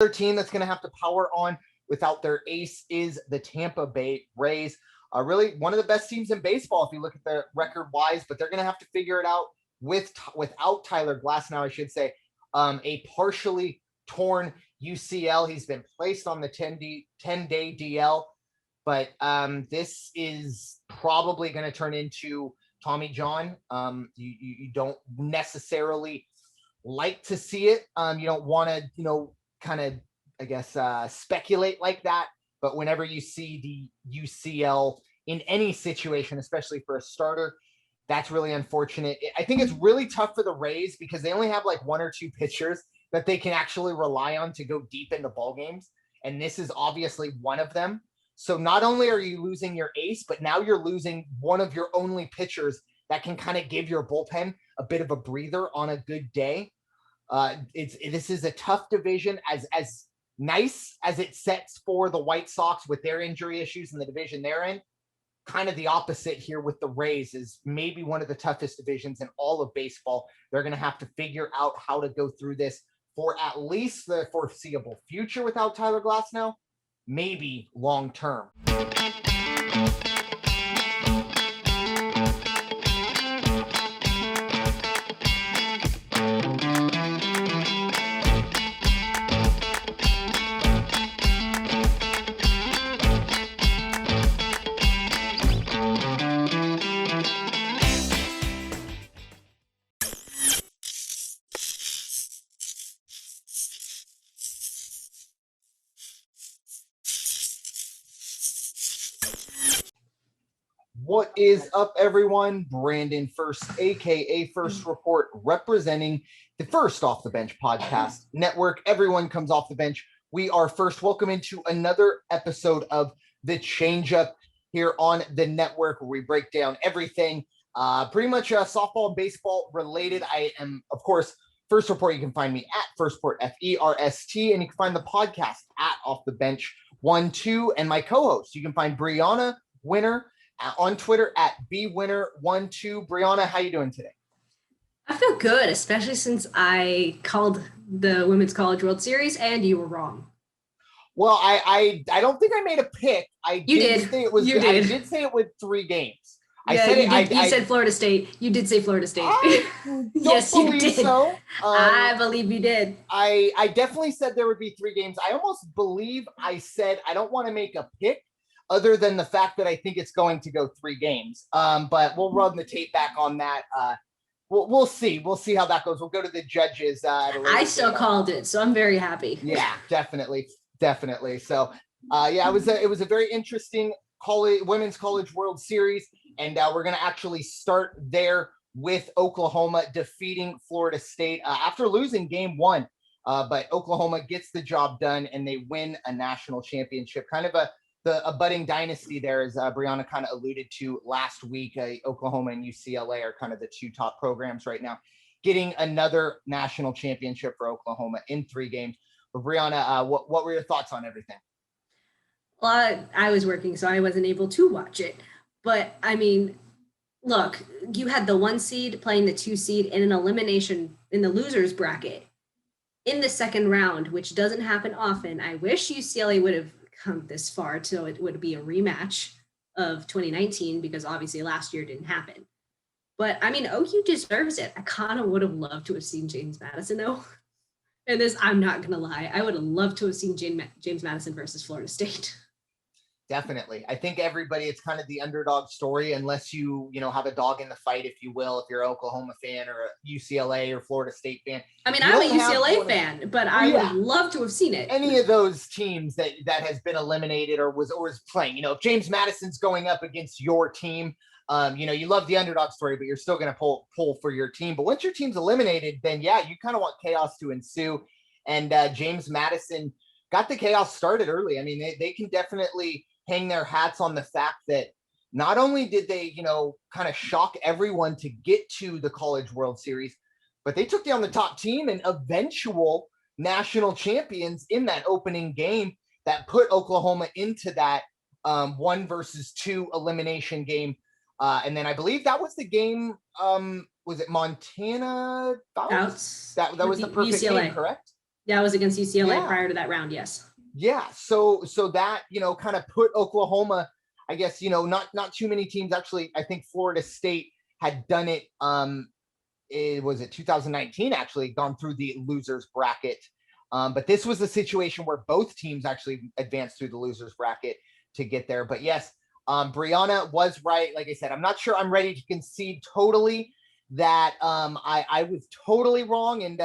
Another team that's going to have to power on without their ace is the Tampa Bay Rays. Really one of the best teams in baseball if you look at the record-wise, but they're going to have to figure it out without Tyler Glasnow, I should say. A partially torn UCL. He's been placed on the 10-day DL, but this is probably going to turn into Tommy John. You don't necessarily like to see it. You don't want to, kind of, I guess, speculate like that. But whenever you see the UCL in any situation, especially for a starter, that's really unfortunate. I think it's really tough for the Rays because they only have like one or two pitchers that they can actually rely on to go deep into ball games. And this is obviously one of them. So not only are you losing your ace, but now you're losing one of your only pitchers that can kind of give your bullpen a bit of a breather on a good day. This is a tough division, as nice as it sets for the White Sox with their injury issues in the division they're in. Kind of the opposite here with the Rays is maybe one of the toughest divisions in all of baseball. They're going to have to figure out how to go through this for at least the foreseeable future without Tyler Glasnow, maybe long term. What is up, everyone? Brandon Ferst, aka First Report, representing the First Off the Bench podcast network. Everyone comes off the bench. We are First. Welcome into another episode of the Changeup here on the network, where we break down everything pretty much softball and baseball related. I am, of course, First Report. You can find me at First Report, FERST, and you can find the podcast at Off the Bench 1-2, and my co-host. You can find Bryanna Winner on Twitter at bwinner12. Bryanna, how you doing today? I feel good, especially since I called the Women's College World Series and you were wrong. Well, I don't think I made a pick. I did say it with 3 games. You said Florida State. You did say Florida State. Yes, you did. So. I believe you did. I definitely said there would be 3 games. I almost believe I said I don't want to make a pick, other than the fact that I think it's going to go 3 games. But we'll run the tape back on that. We'll see. We'll see how that goes. We'll go to the judges. I still called it, so I'm very happy. Yeah, definitely. So, it was a very interesting Women's College World Series, and we're going to actually start there with Oklahoma defeating Florida State after losing game 1. But Oklahoma gets the job done, and they win a national championship. Kind of a budding dynasty there, as Bryanna kind of alluded to last week. Oklahoma and UCLA are kind of the 2 top programs right now, getting another national championship for Oklahoma in 3 games. But Bryanna, what were your thoughts on everything? Well, I was working, so I wasn't able to watch it. But, I mean, look, you had the 1 seed playing the 2 seed in an elimination in the losers bracket in the second round, which doesn't happen often. I wish UCLA would have come this far, so it would be a rematch of 2019, because obviously last year didn't happen. But I mean, OU deserves it. I kind of would have loved to have seen James Madison, though. And this, I'm not gonna lie, I would have loved to have seen James Madison versus Florida State. Definitely. I think everybody, it's kind of the underdog story, unless you have a dog in the fight, if you will, if you're an Oklahoma fan or a UCLA or Florida State fan. I mean, I'm a UCLA fan, but I would love to have seen it. Any of those teams that has been eliminated or was playing, if James Madison's going up against your team, you love the underdog story, but you're still going to pull for your team. But once your team's eliminated, then you kind of want chaos to ensue. And James Madison got the chaos started early. I mean, they can definitely hang their hats on the fact that not only did they, kind of shock everyone to get to the College World Series, but they took down the top team and eventual national champions in that opening game that put Oklahoma into that 1-2 elimination game. And then I believe that was the game. Was it Montana? That was the perfect UCLA. game, correct? Yeah, I was against UCLA Yeah. prior to that round. Yes. Yeah. So that, kind of put Oklahoma, I guess, not too many teams actually. I think Florida State had done it. It was 2019 actually gone through the losers bracket. But this was a situation where both teams actually advanced through the losers bracket to get there. But yes, Bryanna was right. Like I said, I'm not sure I'm ready to concede totally that I was totally wrong. And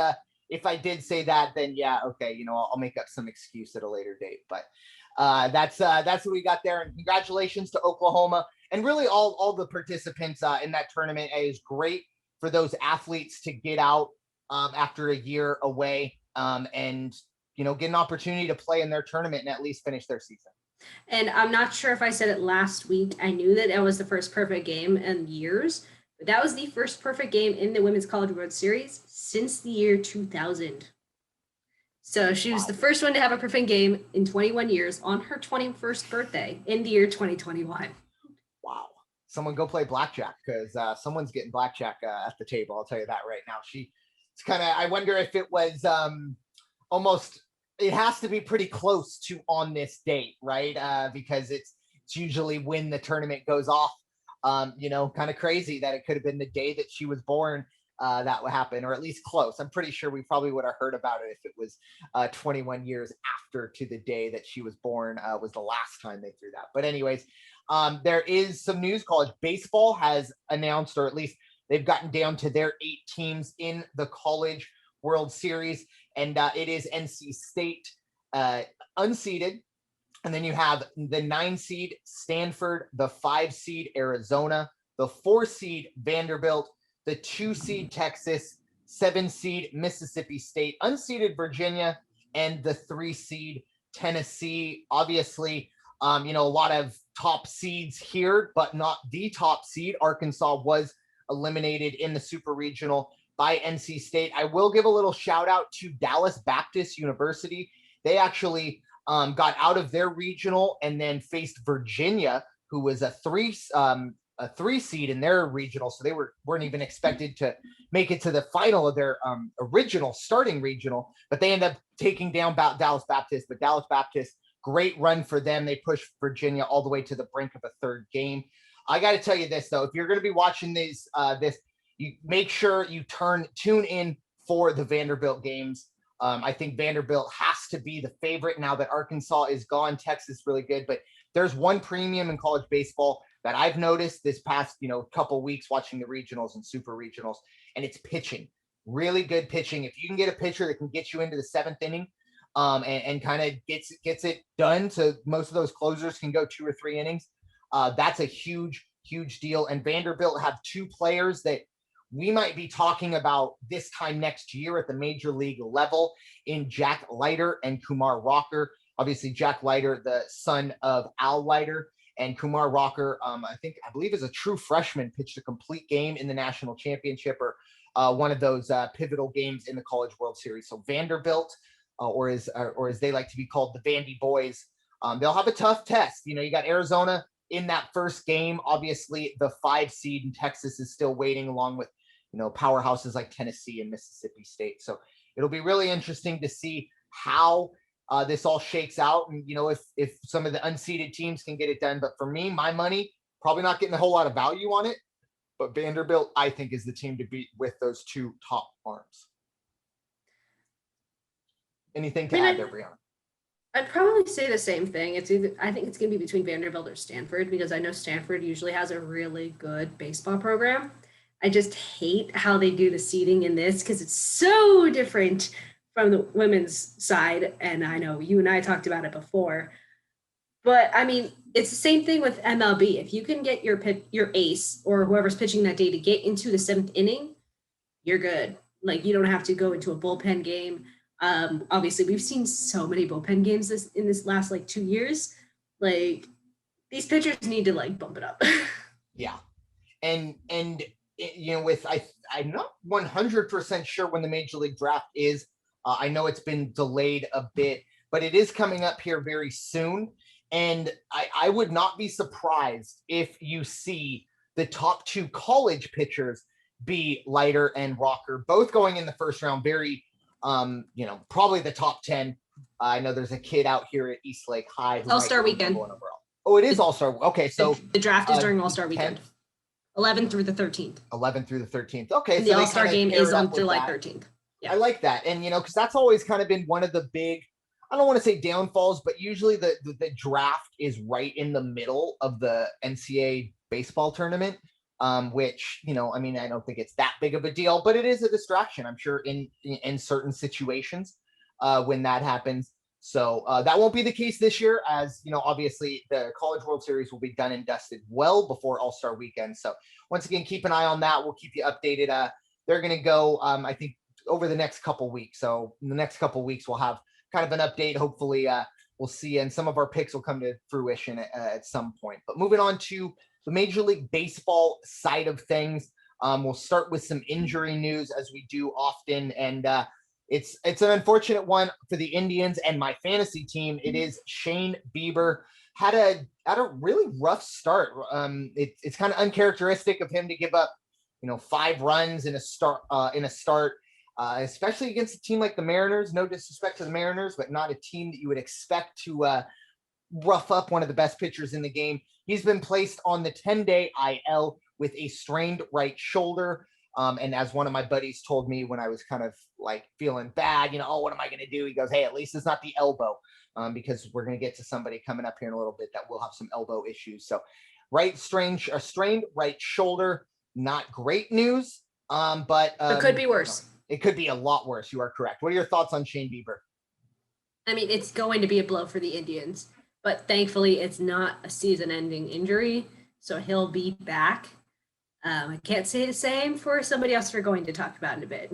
if I did say that, then yeah, okay, I'll make up some excuse at a later date. But that's what we got there. And congratulations to Oklahoma and really all the participants in that tournament. It is great for those athletes to get out after a year away and get an opportunity to play in their tournament and at least finish their season. And I'm not sure if I said it last week. I knew that was the first perfect game in years, but that was the first perfect game in the Women's College World Series since the year 2000. So she was the first one to have a perfect game in 21 years on her 21st birthday in the year 2021. Wow. Someone go play blackjack because someone's getting blackjack at the table. I'll tell you that right now. It's kind of, I wonder if it was almost, it has to be pretty close to on this date, right? Because it's usually when the tournament goes off. Kind of crazy that it could have been the day that she was born that would happen, or at least close. I'm pretty sure we probably would have heard about it if it was 21 years after to the day that she was born was the last time they threw that. But anyways, there is some news. College baseball has announced, or at least they've gotten down to their 8 teams in the College World Series, and it is NC State unseeded. And then you have the 9 seed Stanford, the 5 seed Arizona, the 4 seed Vanderbilt, the 2 seed Texas, 7 seed Mississippi State, unseeded Virginia, and the 3 seed Tennessee. Obviously, a lot of top seeds here, but not the top seed. Arkansas was eliminated in the Super Regional by NC State. I will give a little shout out to Dallas Baptist University. They actually got out of their regional and then faced Virginia, who was a 3 seed in their regional. So they weren't even expected to make it to the final of their original starting regional, but they ended up taking down Dallas Baptist. But Dallas Baptist, great run for them. They pushed Virginia all the way to the brink of a 3rd game. I got to tell you this though, if you're going to be watching this, you make sure you tune in for the Vanderbilt games. I think Vanderbilt has to be the favorite now that Arkansas is gone. Texas is really good, but there's one premium in college baseball that I've noticed this past, couple weeks watching the regionals and super regionals, and it's pitching. Really good pitching. If you can get a pitcher that can get you into the 7th inning and kind of gets it done, so most of those closers can go 2 or 3 innings, that's a huge, huge deal. And Vanderbilt have 2 players that we might be talking about this time next year at the major league level in Jack Leiter and Kumar Rocker. Obviously, Jack Leiter, the son of Al Leiter, and Kumar Rocker, I believe is a true freshman, pitched a complete game in the national championship or one of those pivotal games in the College World Series. So Vanderbilt, or as they like to be called, the Vandy Boys, they'll have a tough test. You got Arizona in that first game. Obviously, the 5 seed in Texas is still waiting, along with powerhouses like Tennessee and Mississippi State. So it'll be really interesting to see how this all shakes out, and if some of the unseeded teams can get it done. But for me, my money, probably not getting a whole lot of value on it, but Vanderbilt, I think, is the team to beat with those 2 top arms. Anything to add there, Bryanna? I'd probably say the same thing. I think it's going to be between Vanderbilt or Stanford, because I know Stanford usually has a really good baseball program. I just hate how they do the seeding in this, because it's so different from the women's side. And I know you and I talked about it before, but I mean, it's the same thing with MLB. If you can get your ace or whoever's pitching that day to get into the 7th inning, you're good. Like, you don't have to go into a bullpen game. Obviously, we've seen so many bullpen games in this last 2 years. Like, these pitchers need to bump it up. Yeah, and with I'm not 100% sure when the Major League Draft is. I know it's been delayed a bit, but it is coming up here very soon. And I would not be surprised if you see the top 2 college pitchers be Leiter and Rocker, both going in the first round. Very Probably the top 10. I know there's a kid out here at Eastlake High. It's All-Star weekend. Oh, it is All-Star. Okay, so the draft is during All-Star weekend. 11th through the 13th. 11th through the 13th. Okay, and so the All-Star game is on July 13th. Yeah. I like that. And, because that's always kind of been one of the big, I don't want to say downfalls, but usually the draft is right in the middle of the NCAA baseball tournament, which, I don't think it's that big of a deal, but it is a distraction, I'm sure, in certain situations when that happens. So that won't be the case this year, as, obviously the College World Series will be done and dusted well before All-Star weekend. So once again, keep an eye on that. We'll keep you updated. They're going to go, I think, over the next couple weeks. So in the next couple weeks, we'll have kind of an update. Hopefully we'll see, and some of our picks will come to fruition at some point. But moving on to the Major League Baseball side of things, we'll start with some injury news, as we do often. And it's an unfortunate one for the Indians and my fantasy team. It is Shane Bieber. Had a really rough start. It's kind of uncharacteristic of him to give up, 5 runs in a start, especially against a team like the Mariners. No disrespect to the Mariners, but not a team that you would expect to rough up one of the best pitchers in the game. He's been placed on the 10-day IL with a strained right shoulder. And as one of my buddies told me when I was kind of like feeling bad, what am I going to do? He goes, hey, at least it's not the elbow, because we're going to get to somebody coming up here in a little bit that will have some elbow issues. So strained right shoulder, not great news, but it could be worse. It could be a lot worse. You are correct. What are your thoughts on Shane Bieber? I mean, it's going to be a blow for the Indians, but thankfully it's not a season-ending injury, so he'll be back. I can't say the same for somebody else we're going to talk about in a bit.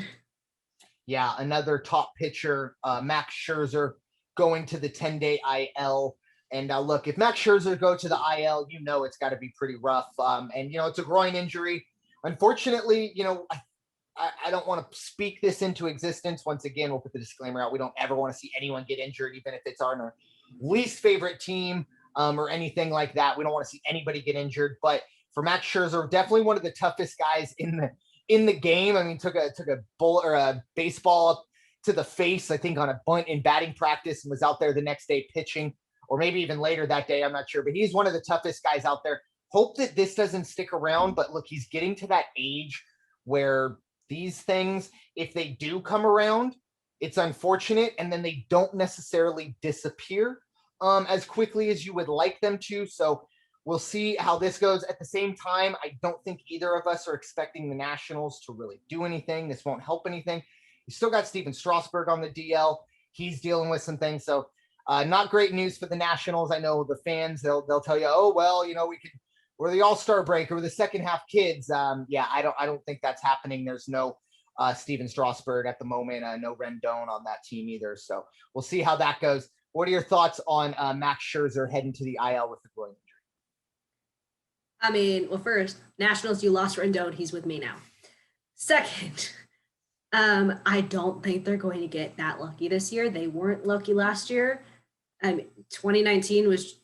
Yeah, another top pitcher, Max Scherzer, going to the 10-day IL. And look, if Max Scherzer go to the IL, it's got to be pretty rough. And, it's a groin injury. Unfortunately, I don't want to speak this into existence. Once again, we'll put the disclaimer out. We don't ever want to see anyone get injured, even if it's our least favorite team or anything like that. We don't want to see anybody get injured. But for Max Scherzer, definitely one of the toughest guys in the game. I mean, took a bullet or a baseball to the face, I think, on a bunt in batting practice, and was out there the next day pitching, or maybe even later that day. I'm not sure, but he's one of the toughest guys out there. Hope that this doesn't stick around, but look, he's getting to that age where these things, if they do come around, it's unfortunate, and then they don't necessarily disappear as quickly as you would like them to. So we'll see how this goes. At the same time, I don't think either of us are expecting the Nationals to really do anything. This won't help anything. You still got Steven Strasburg on the DL. He's dealing with some things. So not great news for the Nationals. I know the fans, they'll tell you, oh, well, we're the All-Star break, or we're the second half kids. I don't think that's happening. There's no Steven Strasburg at the moment. No Rendon on that team either. So we'll see how that goes. What are your thoughts on Max Scherzer heading to the IL with the groin injury? I mean, well, first, Nationals, you lost Rendon. He's with me now. Second, I don't think they're going to get that lucky this year. They weren't lucky last year. 2019 was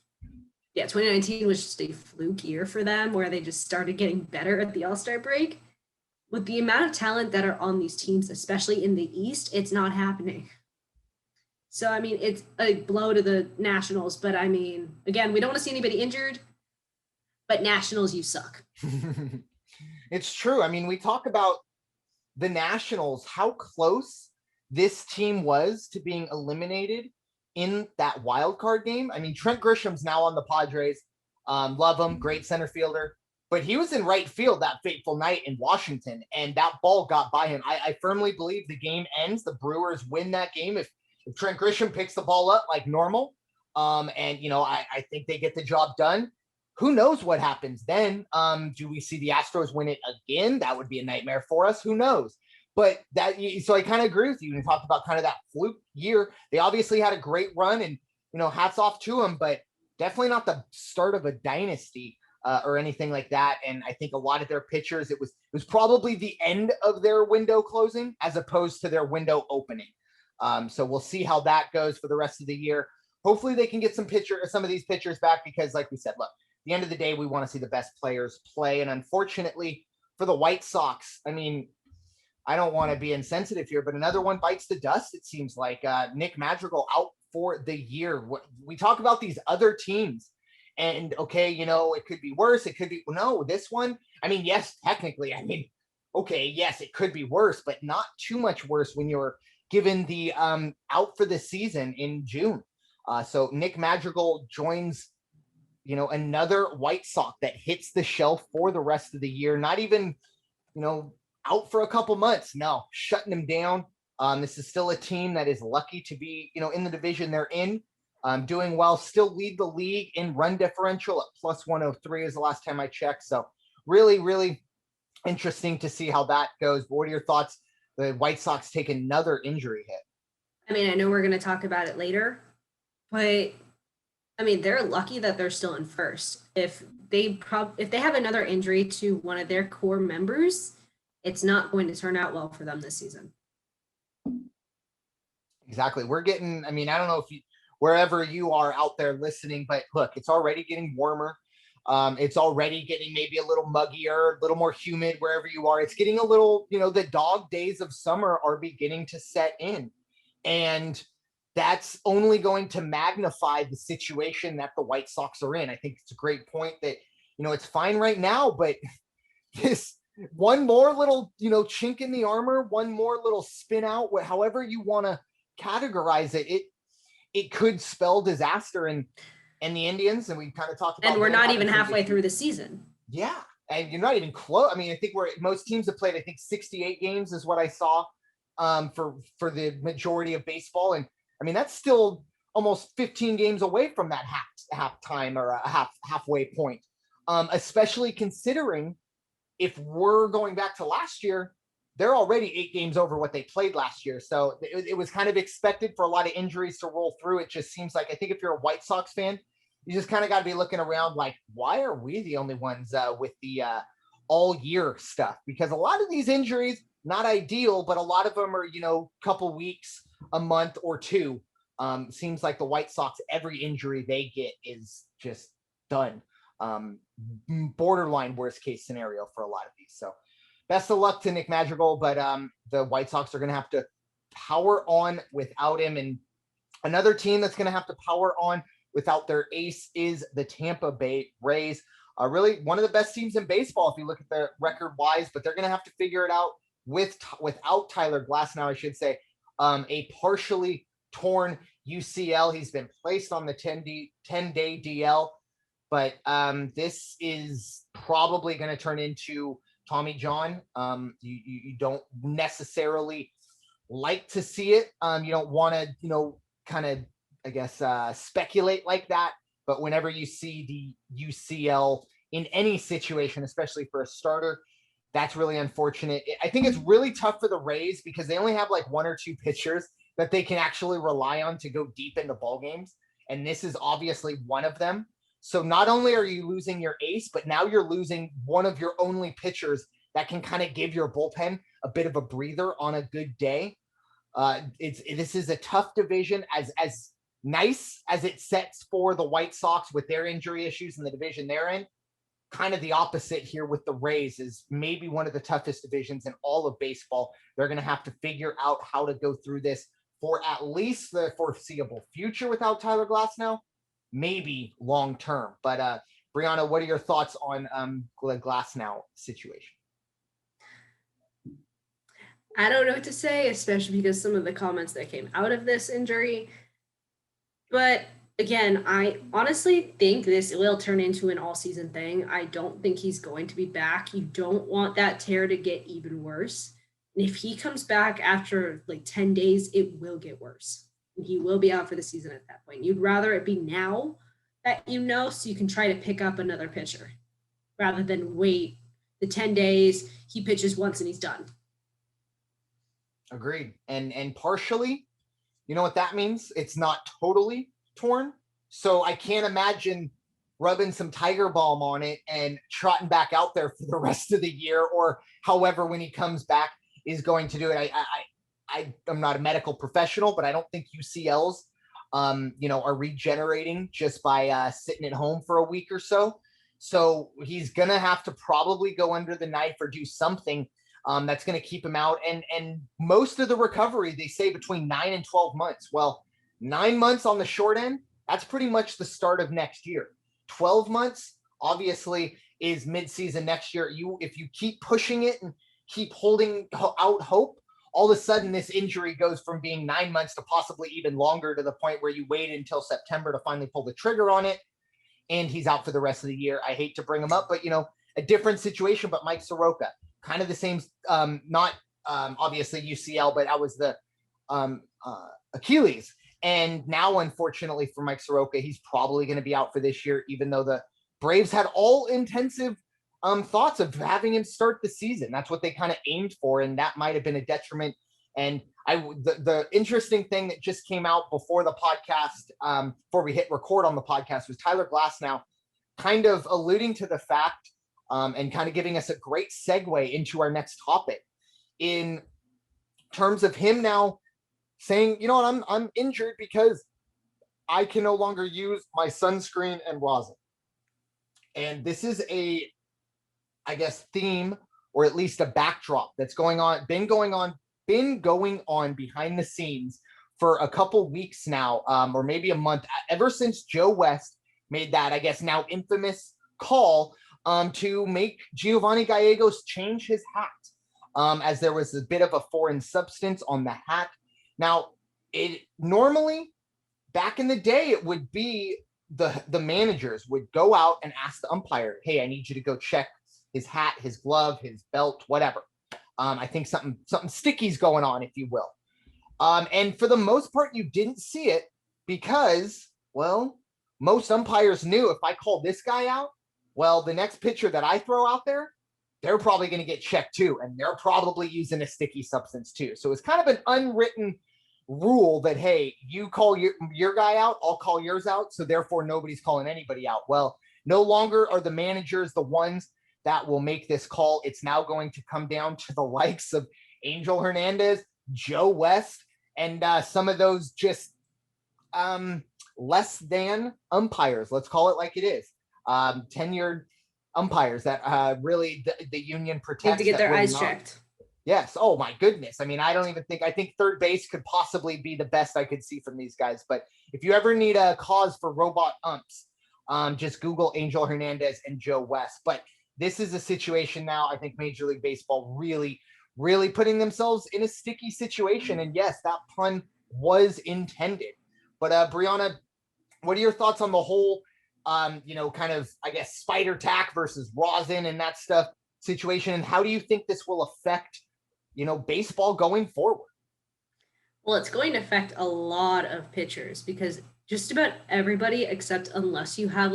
just a fluke year for them, where they just started getting better at the All-Star break. With the amount of talent that are on these teams, especially in the East, it's not happening. So, I mean, it's a blow to the Nationals, but I mean, again, we don't want to see anybody injured, but Nationals, you suck. It's true. I mean, we talk about the Nationals, how close this team was to being eliminated in that wild card game. I mean, Trent Grisham's now on the Padres. Love him, great center fielder. But he was in right field that fateful night in Washington, and that ball got by him. I firmly believe the game ends. The Brewers win that game if Trent Grisham picks the ball up like normal. I think they get the job done. Who knows what happens then? Do we see the Astros win it again? That would be a nightmare for us. Who knows? But so I kind of agree with you. And talk about kind of that fluke year. They obviously had a great run, and hats off to them, but definitely not the start of a dynasty or anything like that. And I think a lot of their pitchers, it was probably the end of their window closing as opposed to their window opening. So we'll see how that goes for the rest of the year. Hopefully they can get some of these pitchers back, because like we said, look, at the end of the day, we want to see the best players play. And unfortunately for the White Sox, I mean, I don't want to be insensitive here, but another one bites the dust. It seems like Nick Madrigal out for the year. We talk about these other teams, and okay, it could be worse. It could be no. This one, I mean, yes, technically, I mean, okay, yes, it could be worse, but not too much worse when you're given the out for the season in June. So Nick Madrigal joins, another White Sox that hits the shelf for the rest of the year. Not even, out for a couple months. No, shutting them down. This is still a team that is lucky to be, in the division they're in, doing well. Still lead the league in run differential at plus 103 is the last time I checked. So really, really interesting to see how that goes. But what are your thoughts? The White Sox take another injury hit. I mean, I know we're going to talk about it later, but I mean, they're lucky that they're still in first. If they have another injury to one of their core members, it's not going to turn out well for them this season. Exactly. We're getting, I mean, I don't know if wherever you are out there listening, but look, it's already getting warmer. It's already getting maybe a little muggier, a little more humid wherever you are. It's getting a little, the dog days of summer are beginning to set in. And that's only going to magnify the situation that the White Sox are in. I think it's a great point that, it's fine right now, but this one more little, chink in the armor, one more little spin out, however you want to categorize it, it could spell disaster. And the Indians, and we kind of talked about, and we're not even halfway through the season. Yeah, and you're not even close. I mean, I think most teams have played, I think 68 games is what I saw for the majority of baseball, and I mean that's still almost 15 games away from that half time or a halfway point. Especially considering if we're going back to last year, they're already 8 games over what they played last year. So it was kind of expected for a lot of injuries to roll through. It just seems like, I think if you're a White Sox fan, you just kind of got to be looking around like, why are we the only ones with the all year stuff? Because a lot of these injuries, not ideal, but a lot of them are, couple weeks, a month or two. Seems like the White Sox, every injury they get is just done. Borderline worst case scenario for a lot of these. So best of luck to Nick Madrigal, but the White Sox are going to have to power on without him. And another team that's going to have to power on without their ace is the Tampa Bay Rays. Really one of the best teams in baseball if you look at the record wise, but they're going to have to figure it out without Tyler Glasnow, I should say. A partially torn UCL. He's been placed on the 10-day DL, but this is probably going to turn into Tommy John. You don't necessarily like to see it. You don't want to, kind of, I guess, speculate like that. But whenever you see the UCL in any situation, especially for a starter, that's really unfortunate. I think it's really tough for the Rays because they only have like 1 or 2 pitchers that they can actually rely on to go deep into ball games. And this is obviously one of them. So not only are you losing your ace, but now you're losing one of your only pitchers that can kind of give your bullpen a bit of a breather on a good day. This is a tough division, as nice as it sets for the White Sox with their injury issues in the division they're in. Kind of the opposite here with the Rays is maybe one of the toughest divisions in all of baseball. They're going to have to figure out how to go through this for at least the foreseeable future without Tyler Glasnow, maybe long term. But Bryanna, what are your thoughts on the Glasnow situation? I don't know what to say, especially because some of the comments that came out of this injury. But again, I honestly think this will turn into an all-season thing. I don't think he's going to be back. You don't want that tear to get even worse. And if he comes back after like 10 days, it will get worse. And he will be out for the season at that point. You'd rather it be now that so you can try to pick up another pitcher rather than wait the 10 days, he pitches once and he's done. Agreed. And partially, you know what that means? It's not totally torn. So I can't imagine rubbing some Tiger Balm on it and trotting back out there for the rest of the year, or however when he comes back is going to do it. I'm not a medical professional, but I don't think UCLs, are regenerating just by sitting at home for a week or so. So he's going to have to probably go under the knife or do something That's going to keep him out. And most of the recovery, they say between 9 and 12 months. Well, 9 months on the short end, that's pretty much the start of next year. 12 months, obviously, is midseason next year. If you keep pushing it and keep holding out hope, all of a sudden this injury goes from being 9 months to possibly even longer, to the point where you wait until September to finally pull the trigger on it, and he's out for the rest of the year. I hate to bring him up, but a different situation. But Mike Soroka, kind of the same, not obviously UCL, but that was the Achilles. And now, unfortunately for Mike Soroka, he's probably going to be out for this year, even though the Braves had all intensive thoughts of having him start the season. That's what they kind of aimed for, and that might have been a detriment. And the interesting thing that just came out before the podcast, before we hit record on the podcast, was Tyler Glasnow kind of alluding to the fact, and kind of giving us a great segue into our next topic, in terms of him now saying, you know what, I'm injured because I can no longer use my sunscreen and rosin. And this is a, I guess, theme, or at least a backdrop that's been going on behind the scenes for a couple weeks now, or maybe a month, ever since Joe West made that, I guess, now infamous call to make Giovanni Gallegos change his hat, as there was a bit of a foreign substance on the hat. Now, it normally, back in the day, it would be the managers would go out and ask the umpire, hey, I need you to go check his hat, his glove, his belt, whatever. I think something sticky's going on, if you will. And for the most part, you didn't see it because, well, most umpires knew, if I call this guy out, well, the next pitcher that I throw out there, they're probably going to get checked too. And they're probably using a sticky substance too. So it's kind of an unwritten rule that, hey, you call your guy out, I'll call yours out. So therefore nobody's calling anybody out. Well, no longer are the managers the ones that will make this call. It's now going to come down to the likes of Angel Hernandez, Joe West, and some of those just less than umpires. Let's call it like it is. Tenured umpires that really the union protects. They have to get their eyes checked. Yes. Oh my goodness. I mean, I think third base could possibly be the best I could see from these guys. But if you ever need a cause for robot umps, just Google Angel Hernandez and Joe West. But this is a situation now, I think Major League Baseball really, really putting themselves in a sticky situation. And yes, that pun was intended. But Bryanna, what are your thoughts on the whole, kind of, I guess, spider tack versus rosin and that stuff situation? And how do you think this will affect, baseball going forward? Well, it's going to affect a lot of pitchers, because just about everybody, except unless you have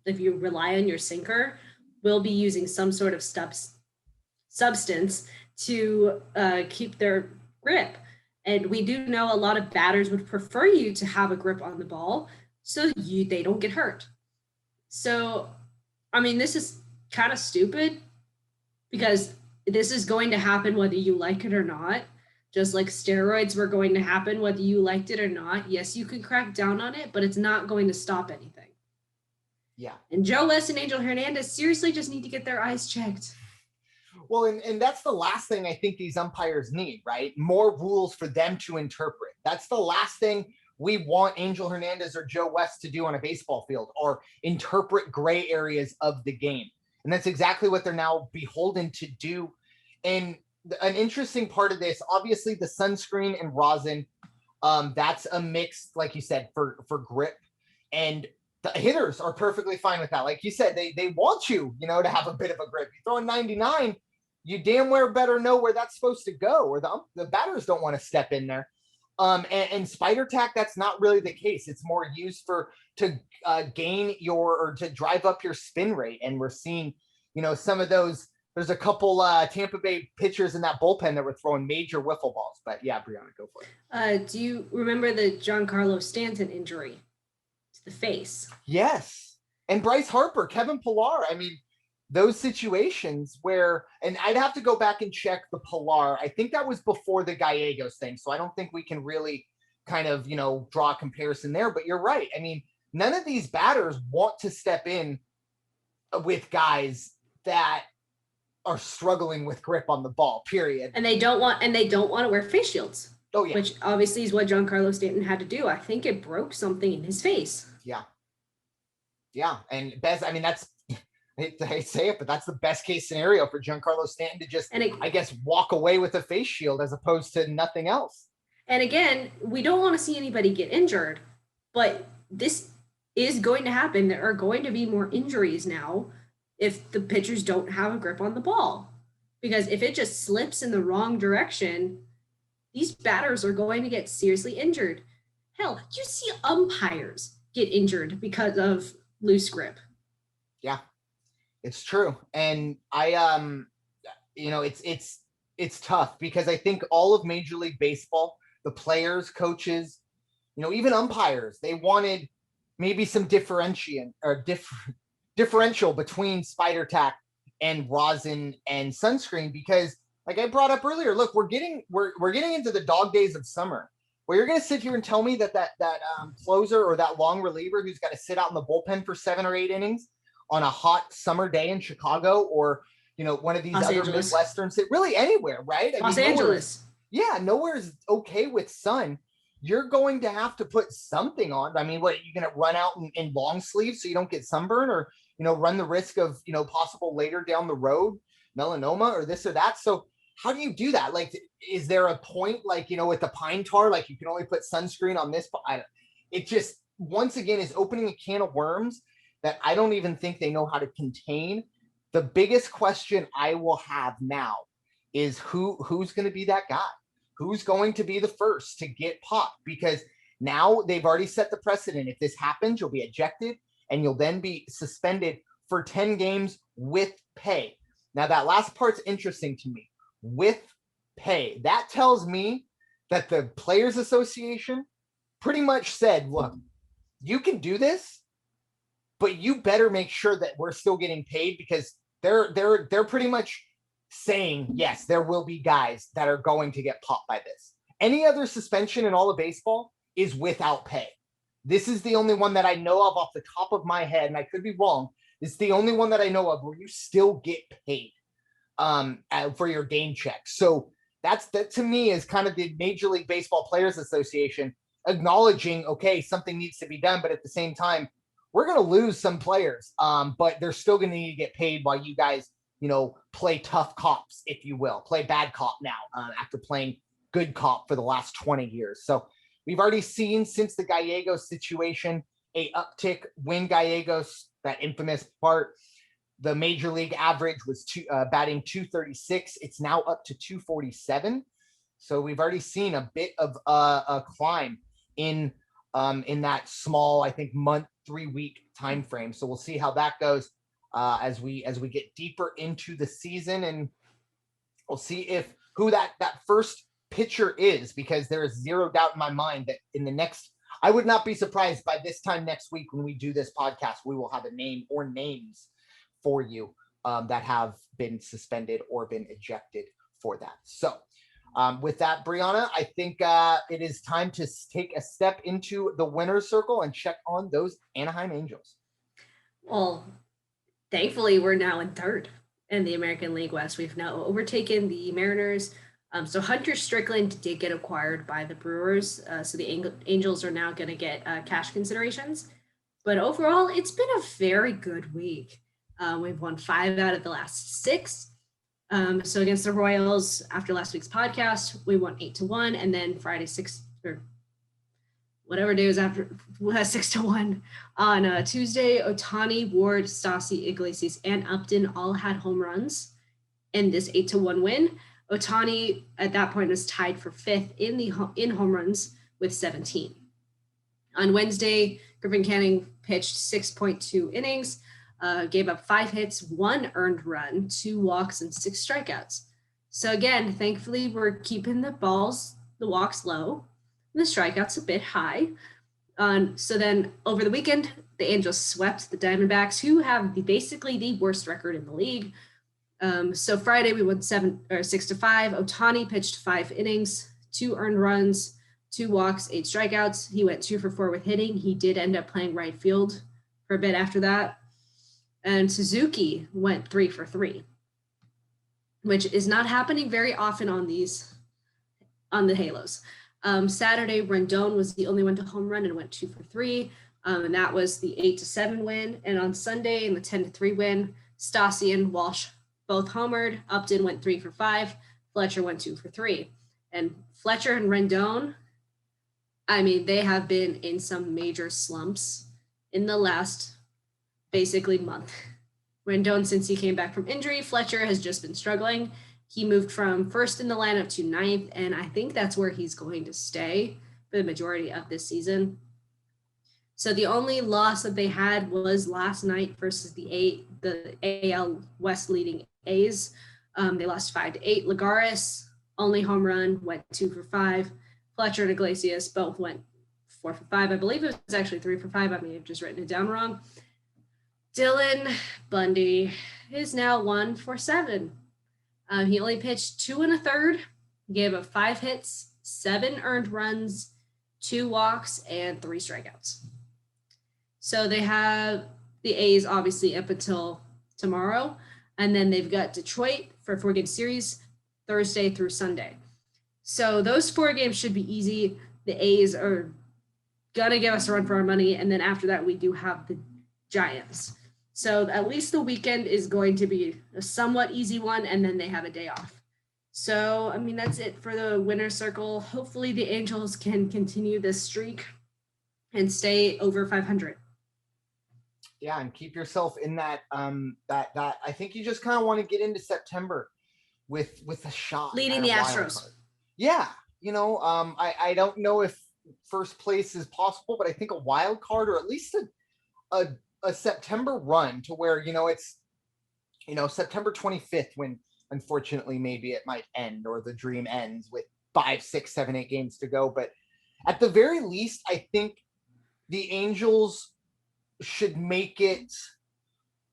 if you rely on your sinker, will be using some sort of substance to keep their grip. And we do know a lot of batters would prefer you to have a grip on the ball so they don't get hurt. So, I mean, this is kind of stupid, because this is going to happen whether you like it or not. Just like steroids were going to happen whether you liked it or not. Yes, you can crack down on it, but it's not going to stop anything. Yeah. And Joe West and Angel Hernandez seriously just need to get their eyes checked. Well, and that's the last thing I think these umpires need, right? More rules for them to interpret. That's the last thing we want Angel Hernandez or Joe West to do on a baseball field, or interpret gray areas of the game. And that's exactly what they're now beholden to do. And an interesting part of this, obviously the sunscreen and rosin, that's a mix, like you said, for grip. And the hitters are perfectly fine with that. Like you said, they want you, to have a bit of a grip. You throw a 99, you damn well better know where that's supposed to go, or the batters don't want to step in there. And spider tack, that's not really the case. It's more used to gain or to drive up your spin rate. And we're seeing, some of those. There's a couple Tampa Bay pitchers in that bullpen that were throwing major wiffle balls. But yeah, Bryanna, go for it. Do you remember the Giancarlo Stanton injury to the face? Yes. And Bryce Harper, Kevin Pillar. I mean, those situations where, and I'd have to go back and check the Pillar. I think that was before the Gallegos thing. So I don't think we can really kind of, draw a comparison there. But you're right. I mean, none of these batters want to step in with guys that are struggling with grip on the ball, period. And they don't want to wear face shields. Oh yeah. Which obviously is what Giancarlo Stanton had to do. I think it broke something in his face. Yeah. Yeah. And that's, I hate to say it, but that's the best case scenario for Giancarlo Stanton to just, I guess, walk away with a face shield as opposed to nothing else. And again, we don't want to see anybody get injured, but this is going to happen. There are going to be more injuries now if the pitchers don't have a grip on the ball. Because if it just slips in the wrong direction, these batters are going to get seriously injured. Hell, you see umpires get injured because of loose grip. Yeah, it's true. And I, it's tough because I think all of Major League Baseball, the players, coaches, even umpires, they wanted maybe some differential between Spider Tack and rosin and sunscreen, because like I brought up earlier, look, we're getting into the dog days of summer where you're going to sit here and tell me that closer or that long reliever who's got to sit out in the bullpen for 7 or 8 innings on a hot summer day in Chicago, or one of these other Midwestern cities, really anywhere, right? Los Angeles. Yeah, nowhere is okay with sun. You're going to have to put something on. I mean, what, you're going to run out in long sleeves so you don't get sunburn, or run the risk of possible later down the road melanoma or this or that. So how do you do that? Like, is there a point, like, with the pine tar, like you can only put sunscreen on this? It just, once again, is opening a can of worms that I don't even think they know how to contain. The biggest question I will have now is who's going to be that guy? Who's going to be the first to get popped? Because now they've already set the precedent. If this happens, you'll be ejected and you'll then be suspended for 10 games with pay. Now, that last part's interesting to me. With pay. That tells me that the Players Association pretty much said, look, you can do this, but you better make sure that we're still getting paid, because they're pretty much saying, yes, there will be guys that are going to get popped by this. Any other suspension in all of baseball is without pay. This is the only one that I know of off the top of my head, and I could be wrong. It's the only one that I know of where you still get paid for your game check. So that to me is kind of the Major League Baseball Players Association acknowledging, okay, something needs to be done, but at the same time, we're going to lose some players, but they're still going to need to get paid while you guys, play tough cops, if you will, play bad cop now after playing good cop for the last 20 years. So we've already seen, since the Gallegos situation, a uptick when Gallegos, that infamous part, the major league average was batting 236. It's now up to 247. So we've already seen a bit of a climb in that small, I think, 3-week time frame. So we'll see how that goes as we get deeper into the season, and we'll see who that first pitcher is, because there is zero doubt in my mind that in the next, I would not be surprised by this time next week when we do this podcast, we will have a name or names for you that have been suspended or been ejected for that. So with that, Bryanna, I think it is time to take a step into the winner's circle and check on those Anaheim Angels. Well, thankfully, we're now in third in the American League West. We've now overtaken the Mariners. So Hunter Strickland did get acquired by the Brewers. So the Angels are now going to get cash considerations. But overall, it's been a very good week. We've won 5 out of the last 6. So against the Royals, after last week's podcast, we won 8-1, and then Friday 6 or whatever day was after 6-1 on Tuesday. Ohtani, Ward, Stassi, Iglesias, and Upton all had home runs in this 8-1 win. Ohtani at that point was tied for 5th in home runs with 17. On Wednesday, Griffin Canning pitched 6.2 innings. Gave up 5 hits, 1 earned run, 2 walks, and 6 strikeouts. So again, thankfully, we're keeping the walks low, and the strikeouts a bit high. So then over the weekend, the Angels swept the Diamondbacks, who have basically the worst record in the league. So Friday we won 6-5. Ohtani pitched 5 innings, 2 earned runs, 2 walks, 8 strikeouts. He went 2 for 4 with hitting. He did end up playing right field for a bit after that. And Suzuki went 3 for 3. which is not happening very often on the Halos. Saturday, Rendon was the only one to home run and went 2 for 3. And that was the 8-7 win. And on Sunday, in the 10-3 win, Stassi and Walsh both homered. Upton went 3 for 5. Fletcher went 2 for 3. And Fletcher and Rendon, I mean, they have been in some major slumps in the last basically month. Rendon, since he came back from injury, Fletcher has just been struggling. He moved from first in the lineup to ninth, and I think that's where he's going to stay for the majority of this season. So the only loss that they had was last night versus the AL West leading A's. They lost 5-8. Lagares, only home run, went 2 for 5. Fletcher and Iglesias both went 4 for 5. I believe it was actually 3 for 5. I may have just written it down wrong. Dylan Bundy is now 1 for 7. He only pitched 2 1/3. He gave up 5 hits, 7 earned runs, 2 walks, and 3 strikeouts. So they have the A's obviously up until tomorrow, and then they've got Detroit for a 4-game series Thursday through Sunday. So those 4 games should be easy. The A's are gonna give us a run for our money, and then after that we do have the Giants. So at least the weekend is going to be a somewhat easy one, and then they have a day off. So, I mean, that's it for the winner's circle. Hopefully the Angels can continue this streak and stay over 500. Yeah, and keep yourself in that that I think you just kind of want to get into September with a shot leading the Astros. Card. Yeah, I don't know if first place is possible, but I think a wild card or at least a September run to where it's September 25th when unfortunately maybe it might end or the dream ends with 5, 6, 7, 8 games to go. But at the very least, I think the Angels should make it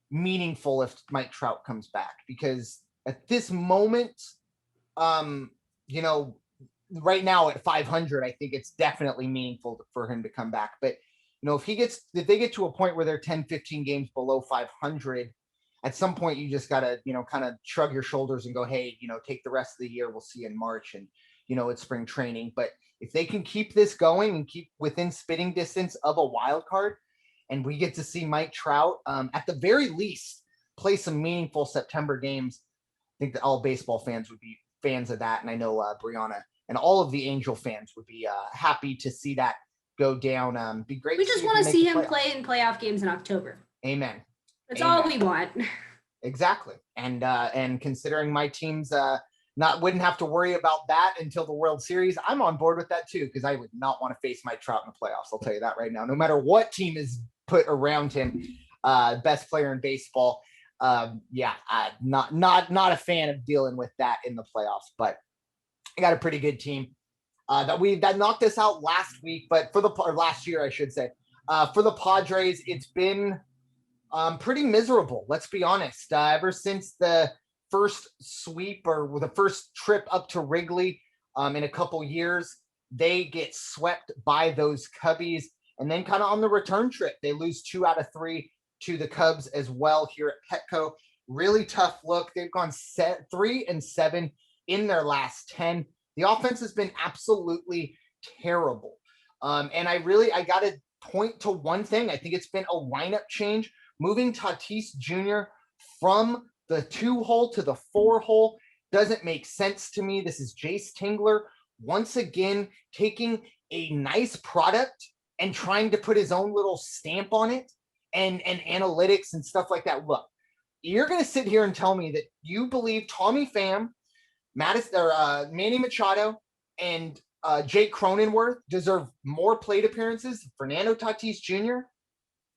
meaningful if Mike Trout comes back, because at this moment, right now at 500, I think it's definitely meaningful for him to come back. But if they get to a point where they're 10, 15 games below 500, at some point you just got to, kind of shrug your shoulders and go, hey, take the rest of the year. We'll see you in March and, it's spring training. But if they can keep this going and keep within spitting distance of a wild card, and we get to see Mike Trout, at the very least, play some meaningful September games, I think that all baseball fans would be fans of that. And I know Bryanna and all of the Angel fans would be happy to see that go down. Be great. We just want to see him play in playoff games in October. Amen. That's all we want. Exactly. And considering my teams wouldn't have to worry about that until the World Series, I'm on board with that too, because I would not want to face Mike Trout in the playoffs. I'll tell you that right now. No matter what team is put around him, best player in baseball. Not a fan of dealing with that in the playoffs, but I got a pretty good team that knocked us out last week, but last year, I should say. For the Padres, it's been pretty miserable. Let's be honest. Ever since the first sweep or the first trip up to Wrigley in a couple years, they get swept by those Cubbies. And then kind of on the return trip, they lose 2 out of 3 to the Cubs as well here at Petco. Really tough look. They've gone 3-7 in their last 10. The offense has been absolutely terrible. And I got to point to one thing. I think it's been a lineup change. Moving Tatis Jr. from the 2-hole to the 4-hole doesn't make sense to me. This is Jace Tingler once again taking a nice product and trying to put his own little stamp on it and analytics and stuff like that. Look, you're going to sit here and tell me that you believe Tommy Pham, Manny Machado, and Jake Cronenworth deserve more plate appearances than Fernando Tatis Jr.,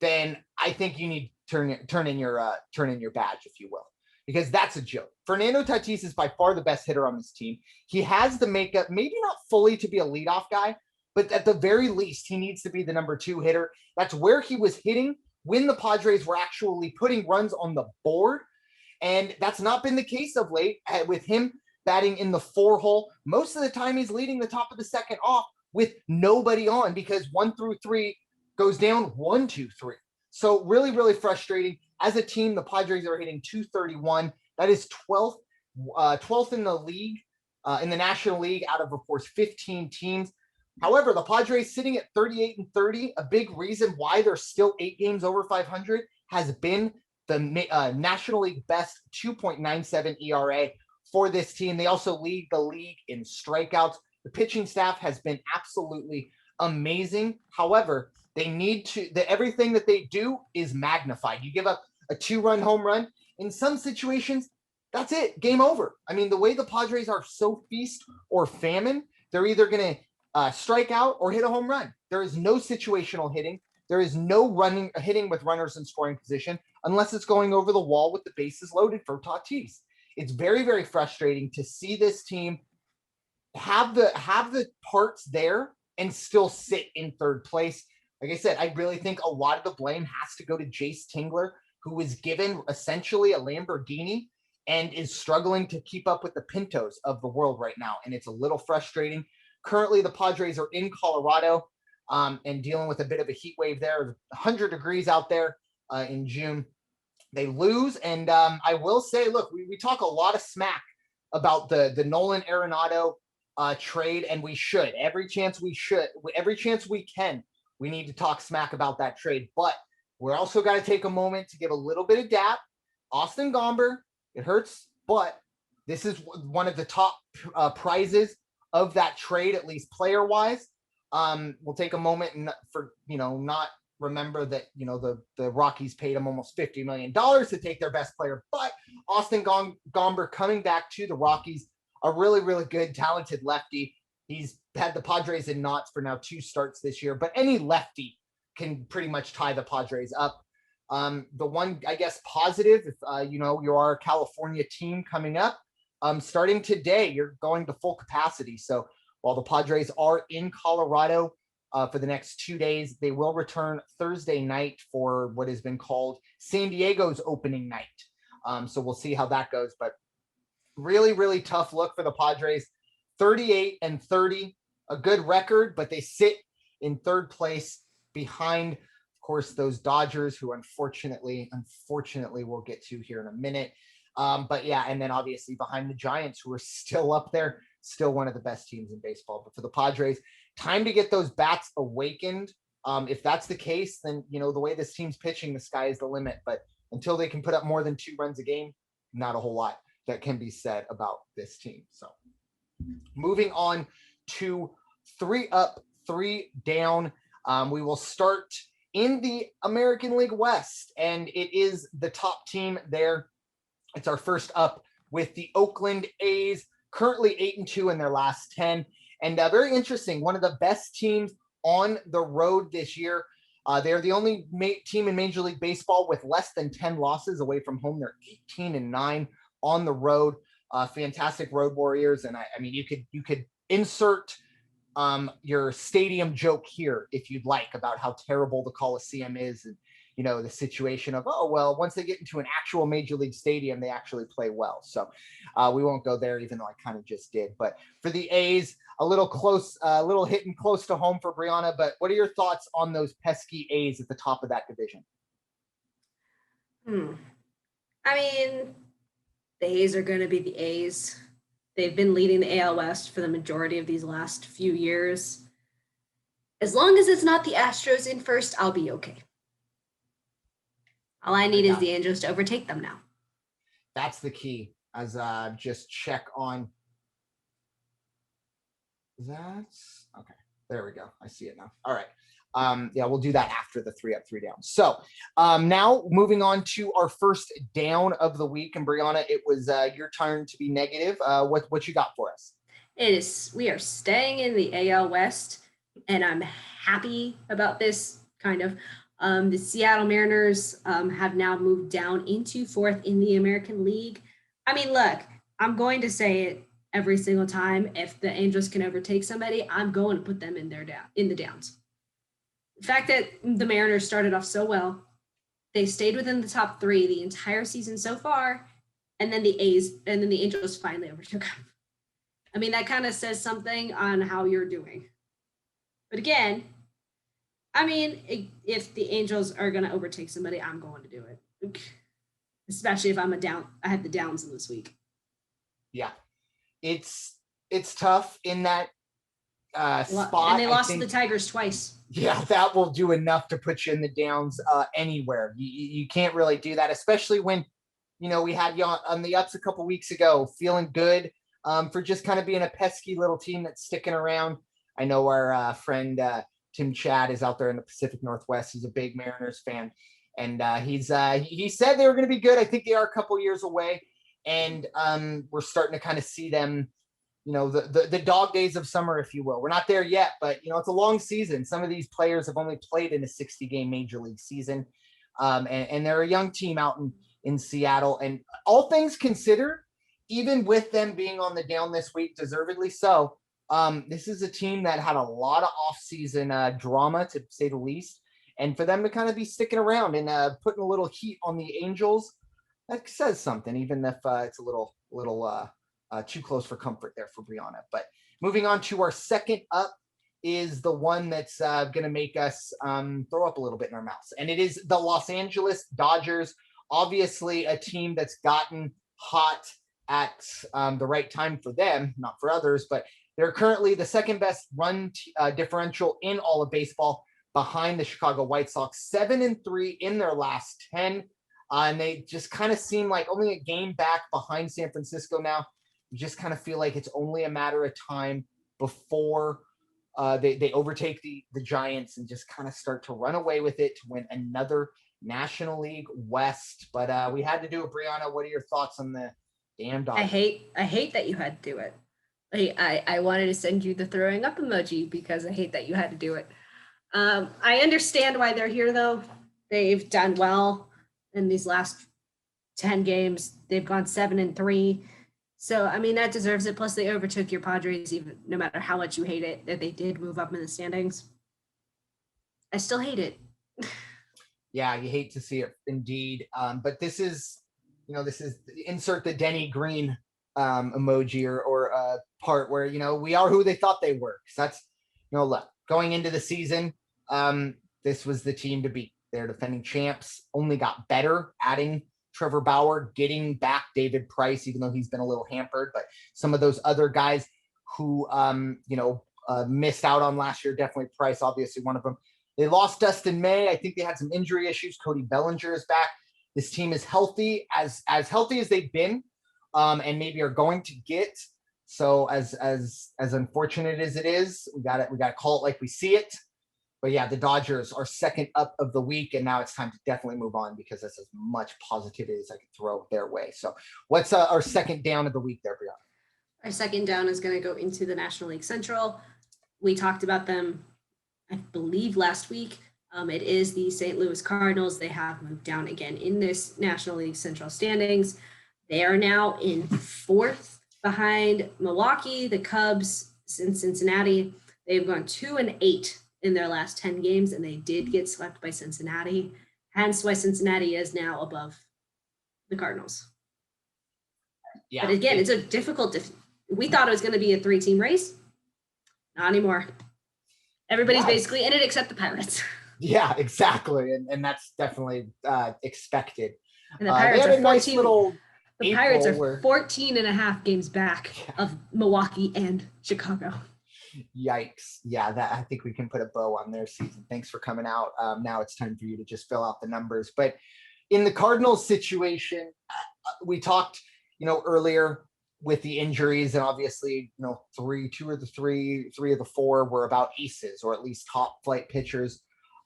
then I think you need to turn in your badge, if you will, because that's a joke. Fernando Tatis is by far the best hitter on this team. He has the makeup, maybe not fully to be a leadoff guy, but at the very least, he needs to be the number 2 hitter. That's where he was hitting when the Padres were actually putting runs on the board. And that's not been the case of late with him batting in the 4-hole. Most of the time, he's leading the top of the second off with nobody on because 1 through 3 goes down 1, 2, 3. So really, really frustrating. As a team, the Padres are hitting .231. That is 12th 12th in the league, in the National League out of course, 15 teams. However, the Padres sitting at 38-30, a big reason why they're still 8 games over 500 has been the National League best 2.97 ERA for this team. They also lead the league in strikeouts. The pitching staff has been absolutely amazing. However, they need to, everything that they do is magnified. You give up a 2-run home run. In some situations, that's it, game over. I mean, the way the Padres are so feast or famine, they're either going to strike out or hit a home run. There is no situational hitting. There is no hitting with runners in scoring position unless it's going over the wall with the bases loaded for Tatis. It's very, very frustrating to see this team have the parts there and still sit in third place. Like I said, I really think a lot of the blame has to go to Jace Tingler, who was given essentially a Lamborghini and is struggling to keep up with the Pintos of the world right now. And it's a little frustrating. Currently, the Padres are in Colorado and dealing with a bit of a heat wave there. 100 degrees out there in June. They lose. And I will say, look, we talk a lot of smack about the Nolan Arenado trade, and we should. Every chance we can, we need to talk smack about that trade. But we're also got to take a moment to give a little bit of dap. Austin Gomber, it hurts, but this is one of the top prizes of that trade, at least player-wise. We'll take a moment and not remember that, the Rockies paid him almost $50 million to take their best player, but Austin Gomber coming back to the Rockies, a really, really good, talented lefty. He's had the Padres in knots for now 2 starts this year, but any lefty can pretty much tie the Padres up. The one, I guess, positive, if you are a California team coming up, starting today, you're going to full capacity. So while the Padres are in Colorado for the next 2 days, they will return Thursday night for what has been called San Diego's opening night. So we'll see how that goes. But really, really tough look for the Padres. 38-30, a good record, but they sit in third place behind, of course, those Dodgers, who unfortunately we'll get to here in a minute. But yeah, and then obviously behind the Giants, who are still up there, still one of the best teams in baseball. But for the Padres, time to get those bats awakened. If that's the case, then, the way this team's pitching, the sky is the limit. But until they can put up more than 2 runs a game, not a whole lot that can be said about this team. So moving on to 3 up, 3 down. We will start in the American League West, and it is the top team there. It's our first up with the Oakland A's, currently 8-2 in their last 10. And very interesting, one of the best teams on the road this year. They're the only team in Major League Baseball with less than 10 losses away from home. They're 18-9 on the road. Fantastic road warriors. And I mean, you could insert your stadium joke here if you'd like, about how terrible the Coliseum is, and the situation of, once they get into an actual Major League stadium, they actually play well. So we won't go there, even though I kind of just did. But for the A's, a little hitting close to home for Bryanna. But what are your thoughts on those pesky A's at the top of that division? I mean, the A's are going to be the A's. They've been leading the AL West for the majority of these last few years. As long as it's not the Astros in first, I'll be okay. All I need is the Angels to overtake them now. That's the key. As just check on that. Okay, there we go. I see it now. All right. We'll do that after the 3 up, 3 down. So now moving on to our first down of the week. And Bryanna, it was your turn to be negative. What you got for us? We are staying in the AL West, and I'm happy about this kind of. The Seattle Mariners have now moved down into 4th in the American League. I mean, look, I'm going to say it every single time. If the Angels can overtake somebody, I'm going to put them in the downs. The fact that the Mariners started off so well, they stayed within the top 3 the entire season so far, and then the Angels finally overtook them. I mean, that kind of says something on how you're doing. But again, I mean, if the Angels are going to overtake somebody, I'm going to do it. Especially if I have the downs in this week. Yeah, it's tough in that spot. And they lost to the Tigers twice. Yeah, that will do enough to put you in the downs anywhere. You can't really do that, especially when, we had you on the ups a couple weeks ago, feeling good for just kind of being a pesky little team that's sticking around. I know our friend Tim Chad is out there in the Pacific Northwest. He's a big Mariners fan, and he said they were going to be good. I think they are a couple years away, and we're starting to kind of see them. The dog days of summer, if you will. We're not there yet, but it's a long season. Some of these players have only played in a 60-game major league season, and they're a young team out in Seattle. And all things considered, even with them being on the down this week, deservedly so, this is a team that had a lot of off-season drama, to say the least. And for them to kind of be sticking around and putting a little heat on the Angels, that says something, even if it's a little too close for comfort there for Bryanna. But moving on to our second up is the one that's going to make us throw up a little bit in our mouths. And it is the Los Angeles Dodgers, obviously a team that's gotten hot at the right time for them, not for others, but they're currently the second best run differential in all of baseball behind the Chicago White Sox, 7-3 in their last 10. And they just kind of seem like only a game back behind San Francisco now. You just kind of feel like it's only a matter of time before they overtake the Giants and just kind of start to run away with it to win another National League West. But we had to do it. Bryanna, what are your thoughts on the damn Dodgers? I hate that you had to do it. I wanted to send you the throwing up emoji because I hate that you had to do it. I understand why they're here, though. They've done well in these last 10 games. They've gone 7-3. So, I mean, that deserves it. Plus, they overtook your Padres, even no matter how much you hate it, that they did move up in the standings. I still hate it. Yeah, you hate to see it, indeed. But this is insert the Denny Green emoji or part where, we are who they thought they were. So that's, look, going into the season, this was the team to beat. They're defending champs, only got better, adding Trevor Bauer, getting back David Price, even though he's been a little hampered. But some of those other guys who, missed out on last year, definitely Price, obviously one of them. They lost Dustin May. I think they had some injury issues. Cody Bellinger is back. This team is healthy, as healthy as they've been, and maybe are going to get. So as unfortunate as it is, we got to call it like we see it. But yeah, the Dodgers are second up of the week, and now it's time to definitely move on because that's as much positivity as I could throw their way. So what's our second down of the week there, Bryanna? Our second down is going to go into the National League Central. We talked about them, I believe, last week. It is the St. Louis Cardinals. They have moved down again in this National League Central standings. They are now in fourth behind Milwaukee, the Cubs, and Cincinnati. They've gone 2-8 in their last 10 games, and they did get swept by Cincinnati. Hence why Cincinnati is now above the Cardinals. Yeah. But again, it's a difficult. We thought it was going to be a 3-team race. Not anymore. Everybody's basically in it except the Pirates. Yeah, exactly. And that's definitely expected. And the Pirates are 14. The Pirates are where... 14 and a half games back of Milwaukee and Chicago. Yikes. Yeah, that I think we can put a bow on their season. Thanks for coming out. Now it's time for you to just fill out the numbers. But in the Cardinals situation, we talked, earlier with the injuries, and obviously, three of the four were about aces, or at least top flight pitchers.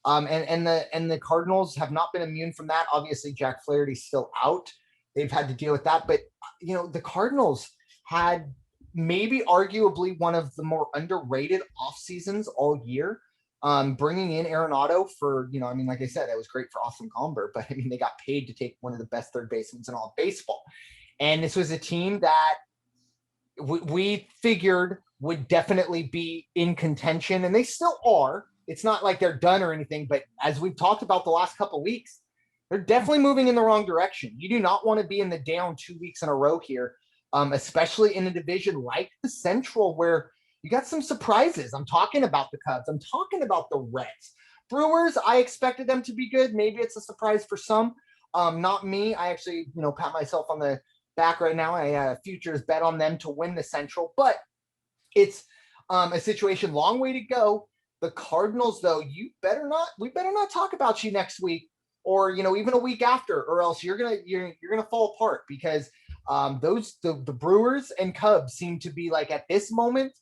And the Cardinals have not been immune from that. Obviously, Jack Flaherty's still out. They've had to deal with that. But, the Cardinals had maybe arguably one of the more underrated off seasons all year. Bringing in Arenado for, like I said, that was great for Austin Gomber, but they got paid to take one of the best third basemen in all of baseball. And this was a team that we figured would definitely be in contention, and they still are. It's not like they're done or anything, but as we've talked about the last couple of weeks, they're definitely moving in the wrong direction. You do not want to be in the down 2 weeks in a row here, especially in a division like the Central, where you got some surprises. I'm talking about the Cubs. I'm talking about the Reds. Brewers, I expected them to be good. Maybe it's a surprise for some. Not me. I actually, pat myself on the back right now. I futures bet on them to win the Central, but it's a situation, long way to go. The Cardinals, though, we better not talk about you next week, or even a week after, or else you're gonna fall apart, because the Brewers and Cubs seem to be, like, at this moment,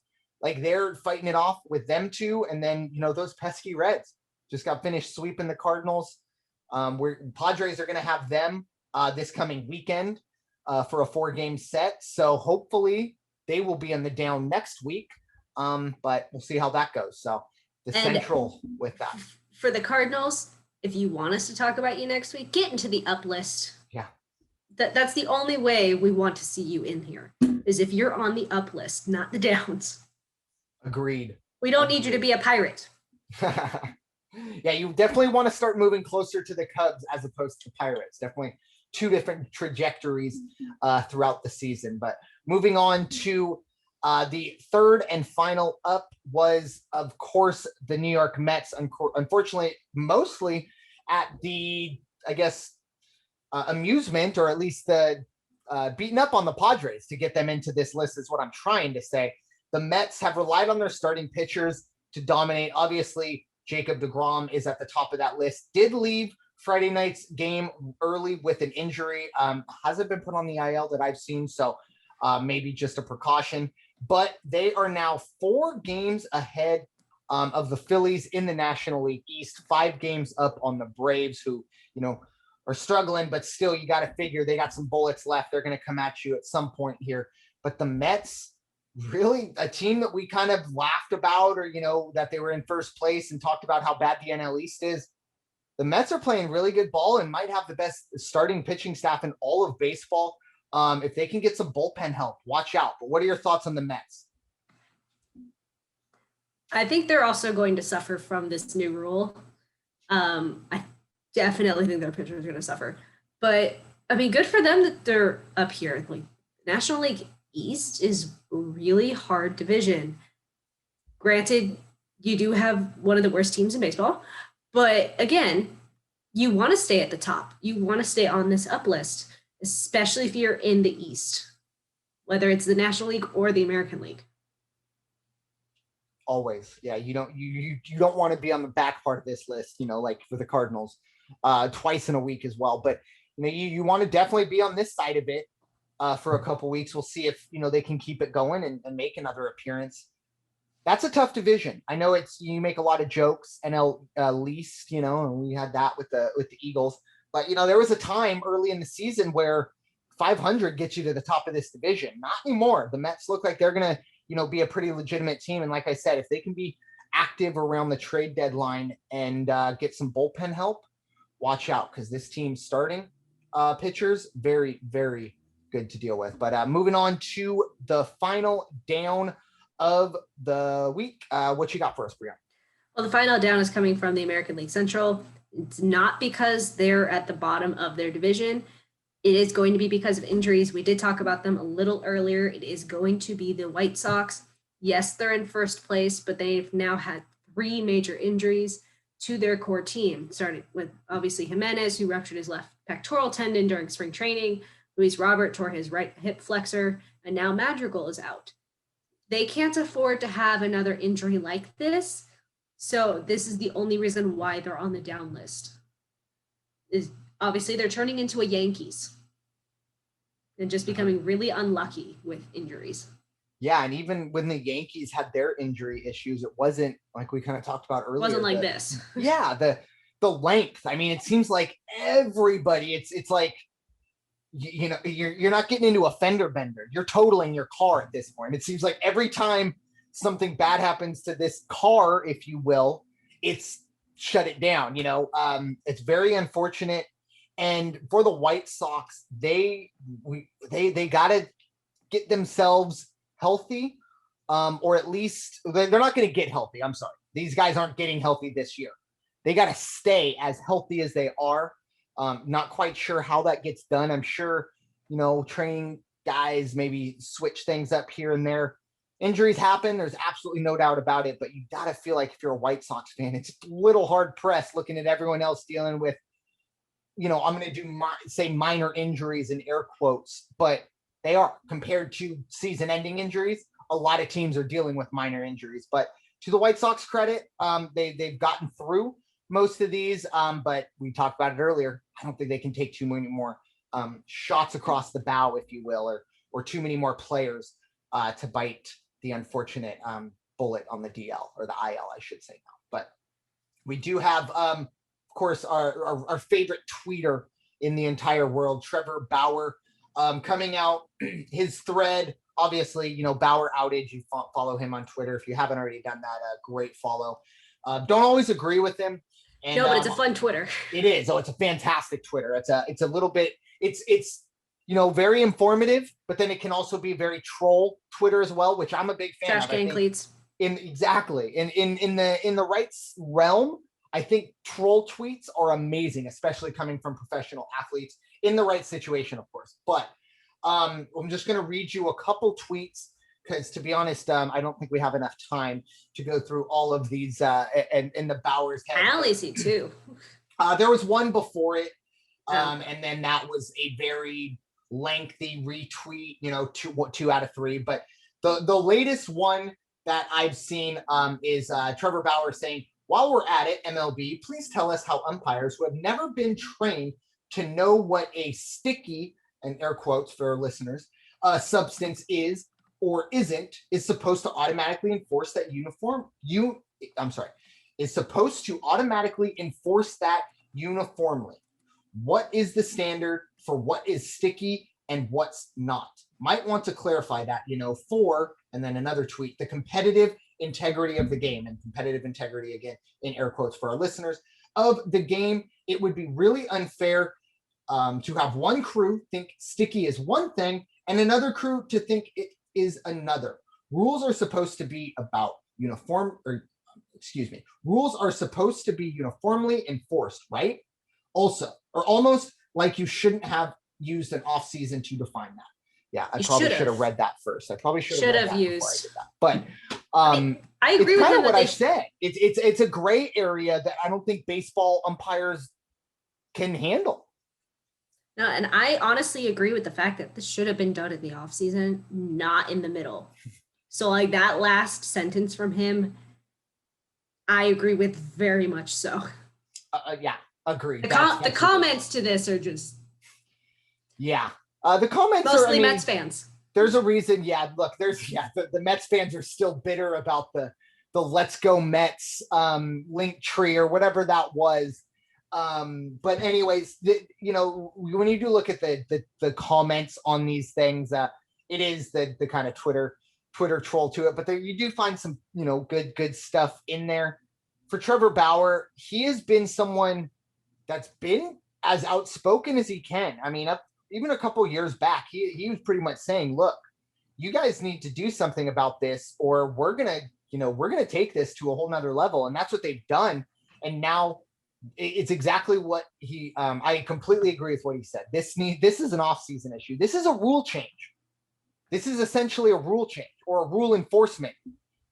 like, they're fighting it off with them two, and then those pesky Reds just got finished sweeping the Cardinals. Padres are gonna have them this coming weekend for a 4-game set, so hopefully they will be in the down next week. But we'll see how that goes. So the Central with that. For the Cardinals, if you want us to talk about you next week, get into the up list. Yeah. That's the only way we want to see you in here, is if you're on the up list, not the downs. Agreed. We don't need you to be a Pirate. Yeah, you definitely want to start moving closer to the Cubs as opposed to Pirates. Definitely two different trajectories throughout the season. But moving on to the third and final up was, of course, the New York Mets. Unfortunately, mostly at the, I guess, amusement, or at least the beating up on the Padres to get them into this list, is what I'm trying to say. The Mets have relied on their starting pitchers to dominate. Obviously, Jacob deGrom is at the top of that list. Did leave Friday night's game early with an injury. Hasn't been put on the IL that I've seen, so maybe just a precaution. But they are now 4 games ahead of the Phillies in the National League East, 5 games up on the Braves, who, are struggling, but still, you got to figure they got some bullets left. They're going to come at you at some point here. But the Mets, really a team that we kind of laughed about, or, that they were in first place and talked about how bad the NL East is. The Mets are playing really good ball and might have the best starting pitching staff in all of baseball. If they can get some bullpen help, watch out. But what are your thoughts on the Mets? I think they're also going to suffer from this new rule. I definitely think their pitchers are going to suffer. But, I mean, good for them that they're up here. Like, National League East is a really hard division. Granted, you do have one of the worst teams in baseball. But, again, you want to stay at the top. You want to stay on this up list, especially if you're in the East, whether it's the National League or the American League. Always. Yeah, you don't want to be on the back part of this list, like for the Cardinals, twice in a week as well. But you want to definitely be on this side of it for a couple weeks. We'll see if they can keep it going and make another appearance. That's a tough division. I know you make a lot of jokes, NL least, and we had that with the Eagles. But there was a time early in the season where 500 gets you to the top of this division. Not anymore. The Mets look like they're gonna be a pretty legitimate team. And like I said, if they can be active around the trade deadline and get some bullpen help, watch out, because this team's starting pitchers, very, very good to deal with. But moving on to the final down of the week. What you got for us, Bryanna? Well, the final down is coming from the American League Central. It's not because they're at the bottom of their division. It is going to be because of injuries. We did talk about them a little earlier. It is going to be the White Sox. Yes, they're in first place, but they've now had 3 major injuries to their core team, starting with obviously Jimenez, who ruptured his left pectoral tendon during spring training. Luis Robert tore his right hip flexor, and now Madrigal is out. They can't afford to have another injury like this. So this is the only reason why they're on the down list. Is obviously they're turning into a Yankees and just becoming really unlucky with injuries. Yeah, and even when the Yankees had their injury issues, it wasn't like we kind of talked about earlier. It wasn't like this. Yeah, the length. I mean, it seems like everybody. It's like you're not getting into a fender bender. You're totaling your car at this point. It seems like every time something bad happens to this car, if you will, it's shut it down. It's very unfortunate. And for the White Sox, they got to get themselves healthy, or at least they're not going to get healthy. I'm sorry. These guys aren't getting healthy this year. They got to stay as healthy as they are. Not quite sure how that gets done. I'm sure, training guys maybe switch things up here and there. Injuries happen. There's absolutely no doubt about it. But you got to feel like if you're a White Sox fan, it's a little hard pressed looking at everyone else dealing with I'm going to say minor injuries in air quotes, but they are, compared to season-ending injuries. A lot of teams are dealing with minor injuries, but to the White Sox credit, they've gotten through most of these. But we talked about it earlier. I don't think they can take too many more shots across the bow, if you will, or too many more players to bite the unfortunate bullet on the DL, or the IL, I should say now. But we do have, of course, our favorite tweeter in the entire world, Trevor Bauer, coming out. His thread, obviously, Bauer outage. You follow him on Twitter if you haven't already done that. Great follow. Don't always agree with him. And, no, but it's a fun Twitter. It is. Oh, it's a fantastic Twitter. It's a little bit. It's very informative, but then it can also be very troll Twitter as well, which I'm a big fan Trash of. can cleats. Exactly. In the right realm, I think troll tweets are amazing, especially coming from professional athletes in the right situation, of course. But I'm just going to read you a couple tweets because, to be honest, I don't think we have enough time to go through all of these and the Bauer's head. I only see two. There was one before it, and then that was a very lengthy retweet, two out of three. But the latest one that I've seen is Trevor Bauer saying, "While we're at it, MLB, please tell us how umpires who have never been trained to know what a sticky," and air quotes for listeners, substance is or isn't, is supposed to automatically enforce that is supposed to automatically enforce that uniformly. What is the standard for what is sticky and what's not? Might want to clarify that, for," and then another tweet, "the competitive integrity of the game," and competitive integrity, again, in air quotes for our listeners, "of the game. It would be really unfair to have one crew think sticky is one thing and another crew to think it is another. Rules are supposed to be rules are supposed to be uniformly enforced, right? Also, or almost like you shouldn't have used an off season to define that." Yeah, I probably should have read that first. I probably should have used that. But I agree it's with kind him of what I said. It's a gray area that I don't think baseball umpires can handle. No, and I honestly agree with the fact that this should have been done in the offseason, not in the middle. So like that last sentence from him, I agree with very much so. Yeah, agreed. The comments to this are just... Yeah. The comments mostly Mets fans. There's a reason. Yeah, look, the Mets fans are still bitter about the Let's Go Mets link tree or whatever that was. But anyways, when you do look at the comments on these things, it is the kind of Twitter troll to it, but you do find some good stuff in there. For Trevor Bauer, he has been someone that's been as outspoken as he can. I mean, even a couple of years back, he was pretty much saying, "Look, you guys need to do something about this, or we're gonna take this to a whole nother level." And that's what they've done. And now it's exactly what he. I completely agree with what he said. This is an off-season issue. This is a rule change. This is essentially a rule change or a rule enforcement.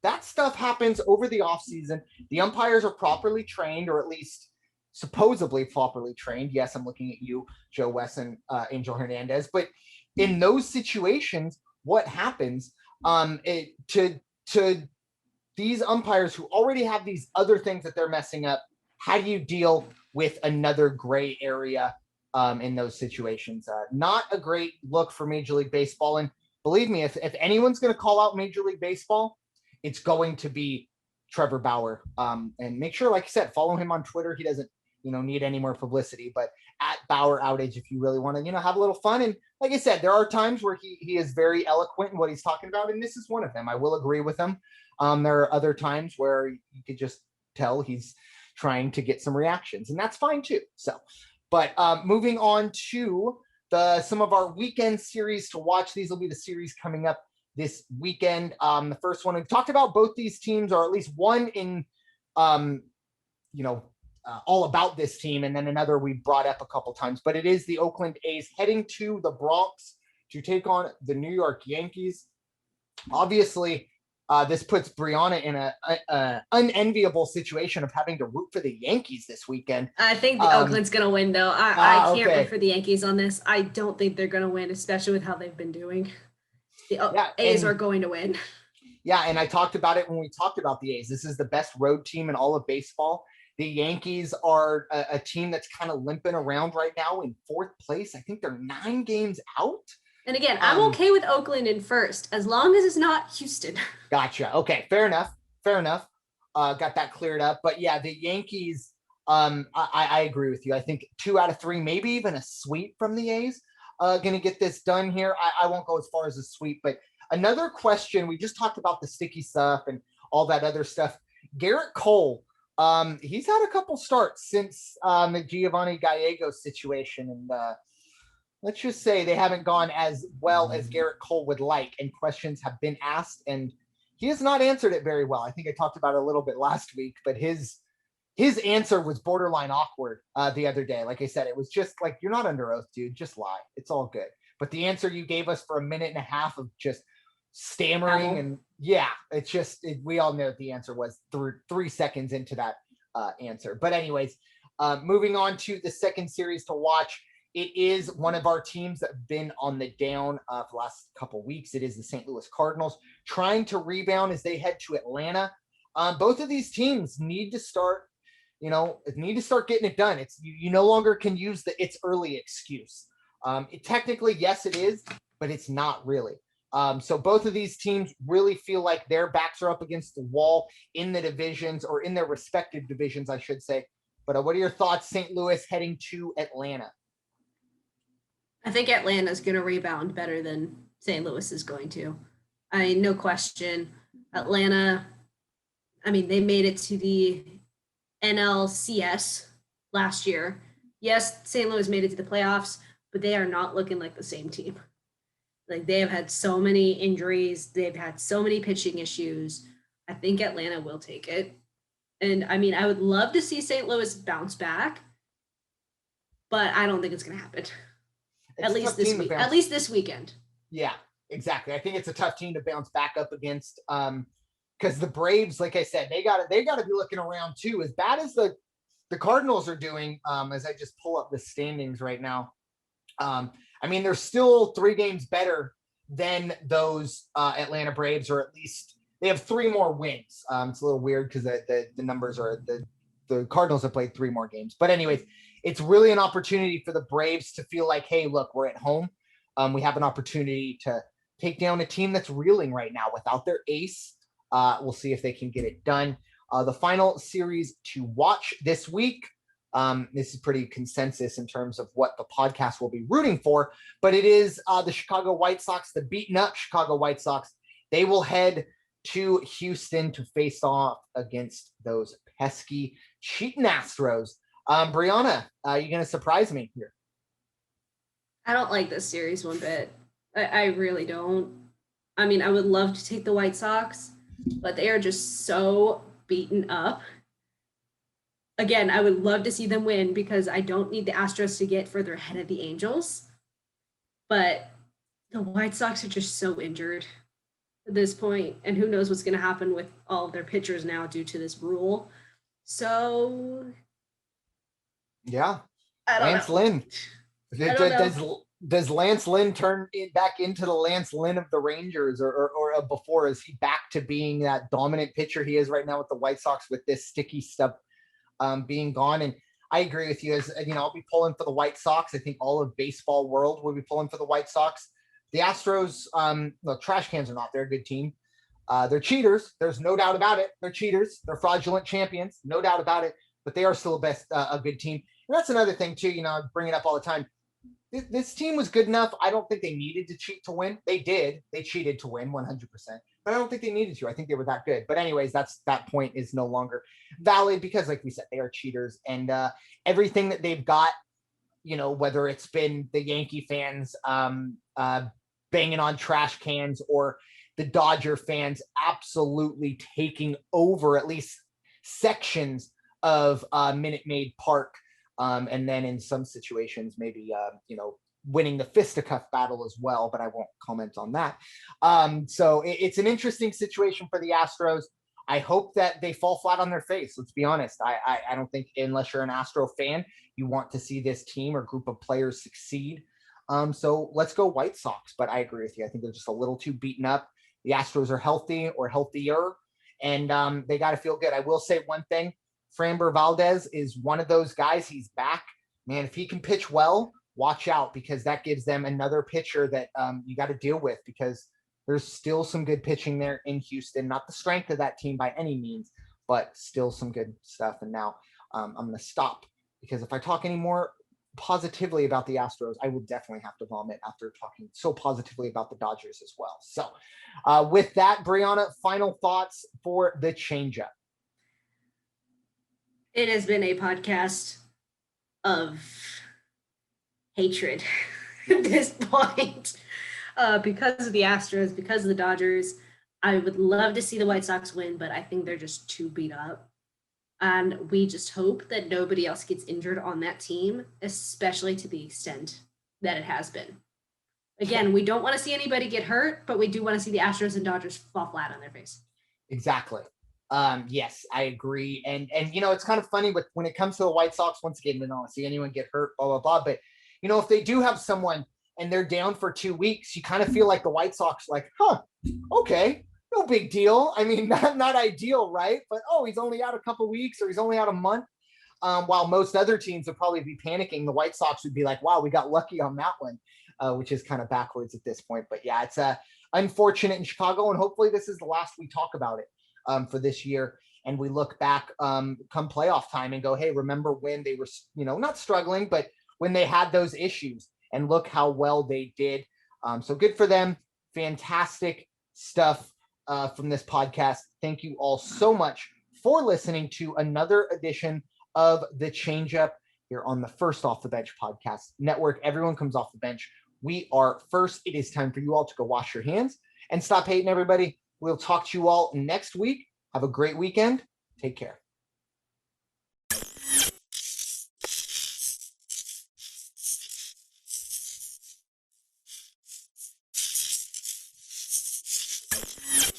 That stuff happens over the offseason. The umpires are properly trained, or at least supposedly properly trained. Yes, I'm looking at you, Joe West and Angel Hernandez. But in those situations, what happens to these umpires who already have these other things that they're messing up? How do you deal with another gray area in those situations? Not a great look for Major League Baseball. And believe me, if anyone's going to call out Major League Baseball, it's going to be Trevor Bauer. And make sure, like I said, follow him on Twitter. He doesn't, need any more publicity, but at Bauer Outage, if you really want to, have a little fun. And like I said, there are times where he is very eloquent in what he's talking about. And this is one of them. I will agree with him. There are other times where you could just tell he's trying to get some reactions, and that's fine too. So, but moving on to some of our weekend series to watch. These will be the series coming up this weekend. The first one, we've talked about both these teams, or at least one in, all about this team, and then another we brought up a couple times. But it is the Oakland A's heading to the Bronx to take on the New York Yankees. Obviously, This puts Bryanna in a unenviable situation of having to root for the Yankees this weekend. I think the Oakland's going to win, though. I can't okay. root for the Yankees on this. I don't think they're going to win, especially with how they've been doing. The A's are going to win. Yeah, and I talked about it when we talked about the A's. This is the best road team in all of baseball. The Yankees are a team that's kind of limping around right now in fourth place. I think they're 9 games out. And again, I'm okay with Oakland in first, as long as it's not Houston. Gotcha. Okay, fair enough. Got that cleared up. But yeah, the Yankees, I agree with you. I think 2 out of 3, maybe even a sweep from the A's, going to get this done here. I won't go as far as a sweep, but another question, we just talked about the sticky stuff and all that other stuff. Garrett Cole, he's had a couple starts since the Giovanni Gallegos situation, and let's just say they haven't gone as well as Garrett Cole would like, and questions have been asked, and he has not answered it very well. I think I talked about it a little bit last week, but his answer was borderline awkward the other day. Like I said, it was just like, you're not under oath, dude. Just lie. It's all good. But the answer you gave us for a minute and a half of just stammering and it's just, we all know the answer was 3 seconds into that answer. But anyways, moving on to the second series to watch. It is one of our teams that have been on the down for the last couple of weeks. It is the St. Louis Cardinals trying to rebound as they head to Atlanta. Both of these teams need to start getting it done. It's you no longer can use the it's early excuse. Technically, yes, it is, but it's not really. So both of these teams really feel like their backs are up against the wall in the divisions, or in their respective divisions, I should say. But what are your thoughts, St. Louis heading to Atlanta? I think Atlanta's going to rebound better than St. Louis is going to. I mean, no question. Atlanta, I mean, they made it to the NLCS last year. Yes, St. Louis made it to the playoffs, but they are not looking like the same team. Like, they have had so many injuries. They've had so many pitching issues. I think Atlanta will take it. And I mean, I would love to see St. Louis bounce back, but I don't think it's going to happen. At least this week. At least this weekend. Yeah, exactly. I think it's a tough team to bounce back up against. Because the Braves, like I said, they gotta be looking around too. As bad as the Cardinals are doing, as I just pull up the standings right now. I mean, they're still 3 games better than those Atlanta Braves, or at least they have 3 more wins. It's a little weird because the numbers are the Cardinals have played 3 more games. But anyways, it's really an opportunity for the Braves to feel like, hey, look, we're at home. We have an opportunity to take down a team that's reeling right now without their ace. We'll see if they can get it done. The final series to watch this week. This is pretty consensus in terms of what the podcast will be rooting for, but it is the Chicago White Sox, the beaten up Chicago White Sox. They will head to Houston to face off against those pesky cheating Astros. Bryanna, you going to surprise me here? I don't like this series one bit. I really don't. I mean, I would love to take the White Sox, but they are just so beaten up. Again, I would love to see them win because I don't need the Astros to get further ahead of the Angels. But the White Sox are just so injured at this point, and who knows what's going to happen with all of their pitchers now due to this rule. So, yeah, Lance Lynn. Does Lance Lynn turn it back into the Lance Lynn of the Rangers, or before? Is he back to being that dominant pitcher he is right now with the White Sox with this sticky stuff being gone? And I agree with you. As you know, I'll be pulling for the White Sox. I think all of baseball world will be pulling for the White Sox. The Astros, trash cans are not. They're a good team. They're cheaters. There's no doubt about it. They're cheaters. They're fraudulent champions. No doubt about it. But they are still a good team. And that's another thing too. I bring it up all the time. This team was good enough. I don't think they needed to cheat to win. They did. They cheated to win 100%. But I don't think they needed to. I think they were that good. But anyways, that point is no longer valid because, like we said, they are cheaters. And everything that they've got, whether it's been the Yankee fans banging on trash cans or the Dodger fans absolutely taking over at least sections of Minute Maid Park. And then in some situations, maybe, winning the fisticuff battle as well, but I won't comment on that. So it's an interesting situation for the Astros. I hope that they fall flat on their face. Let's be honest. I don't think, unless you're an Astro fan, you want to see this team or group of players succeed. So let's go White Sox. But I agree with you. I think they're just a little too beaten up. The Astros are healthy or healthier, and they got to feel good. I will say one thing. Framber Valdez is one of those guys. He's back. Man, if he can pitch well, watch out, because that gives them another pitcher that you got to deal with, because there's still some good pitching there in Houston. Not the strength of that team by any means, but still some good stuff. And now I'm going to stop, because if I talk any more positively about the Astros, I will definitely have to vomit after talking so positively about the Dodgers as well. So with that, Bryanna, final thoughts for the Changeup. It has been a podcast of hatred at this point. Because of the Astros, because of the Dodgers. I would love to see the White Sox win, but I think they're just too beat up. And we just hope that nobody else gets injured on that team, especially to the extent that it has been. Again, we don't want to see anybody get hurt, but we do want to see the Astros and Dodgers fall flat on their face. Exactly. Yes, I agree. And it's kind of funny when it comes to the White Sox, once again, we don't want to see anyone get hurt, blah, blah, blah. But, if they do have someone and they're down for 2 weeks, you kind of feel like the White Sox like, okay, no big deal. I mean, not ideal, right? But, he's only out a couple weeks, or he's only out a month. While most other teams would probably be panicking, the White Sox would be like, wow, we got lucky on that one, which is kind of backwards at this point. But yeah, it's unfortunate in Chicago, and hopefully this is the last we talk about it for this year. And we look back come playoff time and go, hey, remember when they were, not struggling, but when they had those issues, and look how well they did. So good for them. Fantastic stuff from this podcast. Thank you all so much for listening to another edition of the Changeup here on the First Off the Bench podcast network. Everyone comes off the bench. We are first. It is time for you all to go wash your hands and stop hating everybody. We'll talk to you all next week. Have a great weekend. Take care.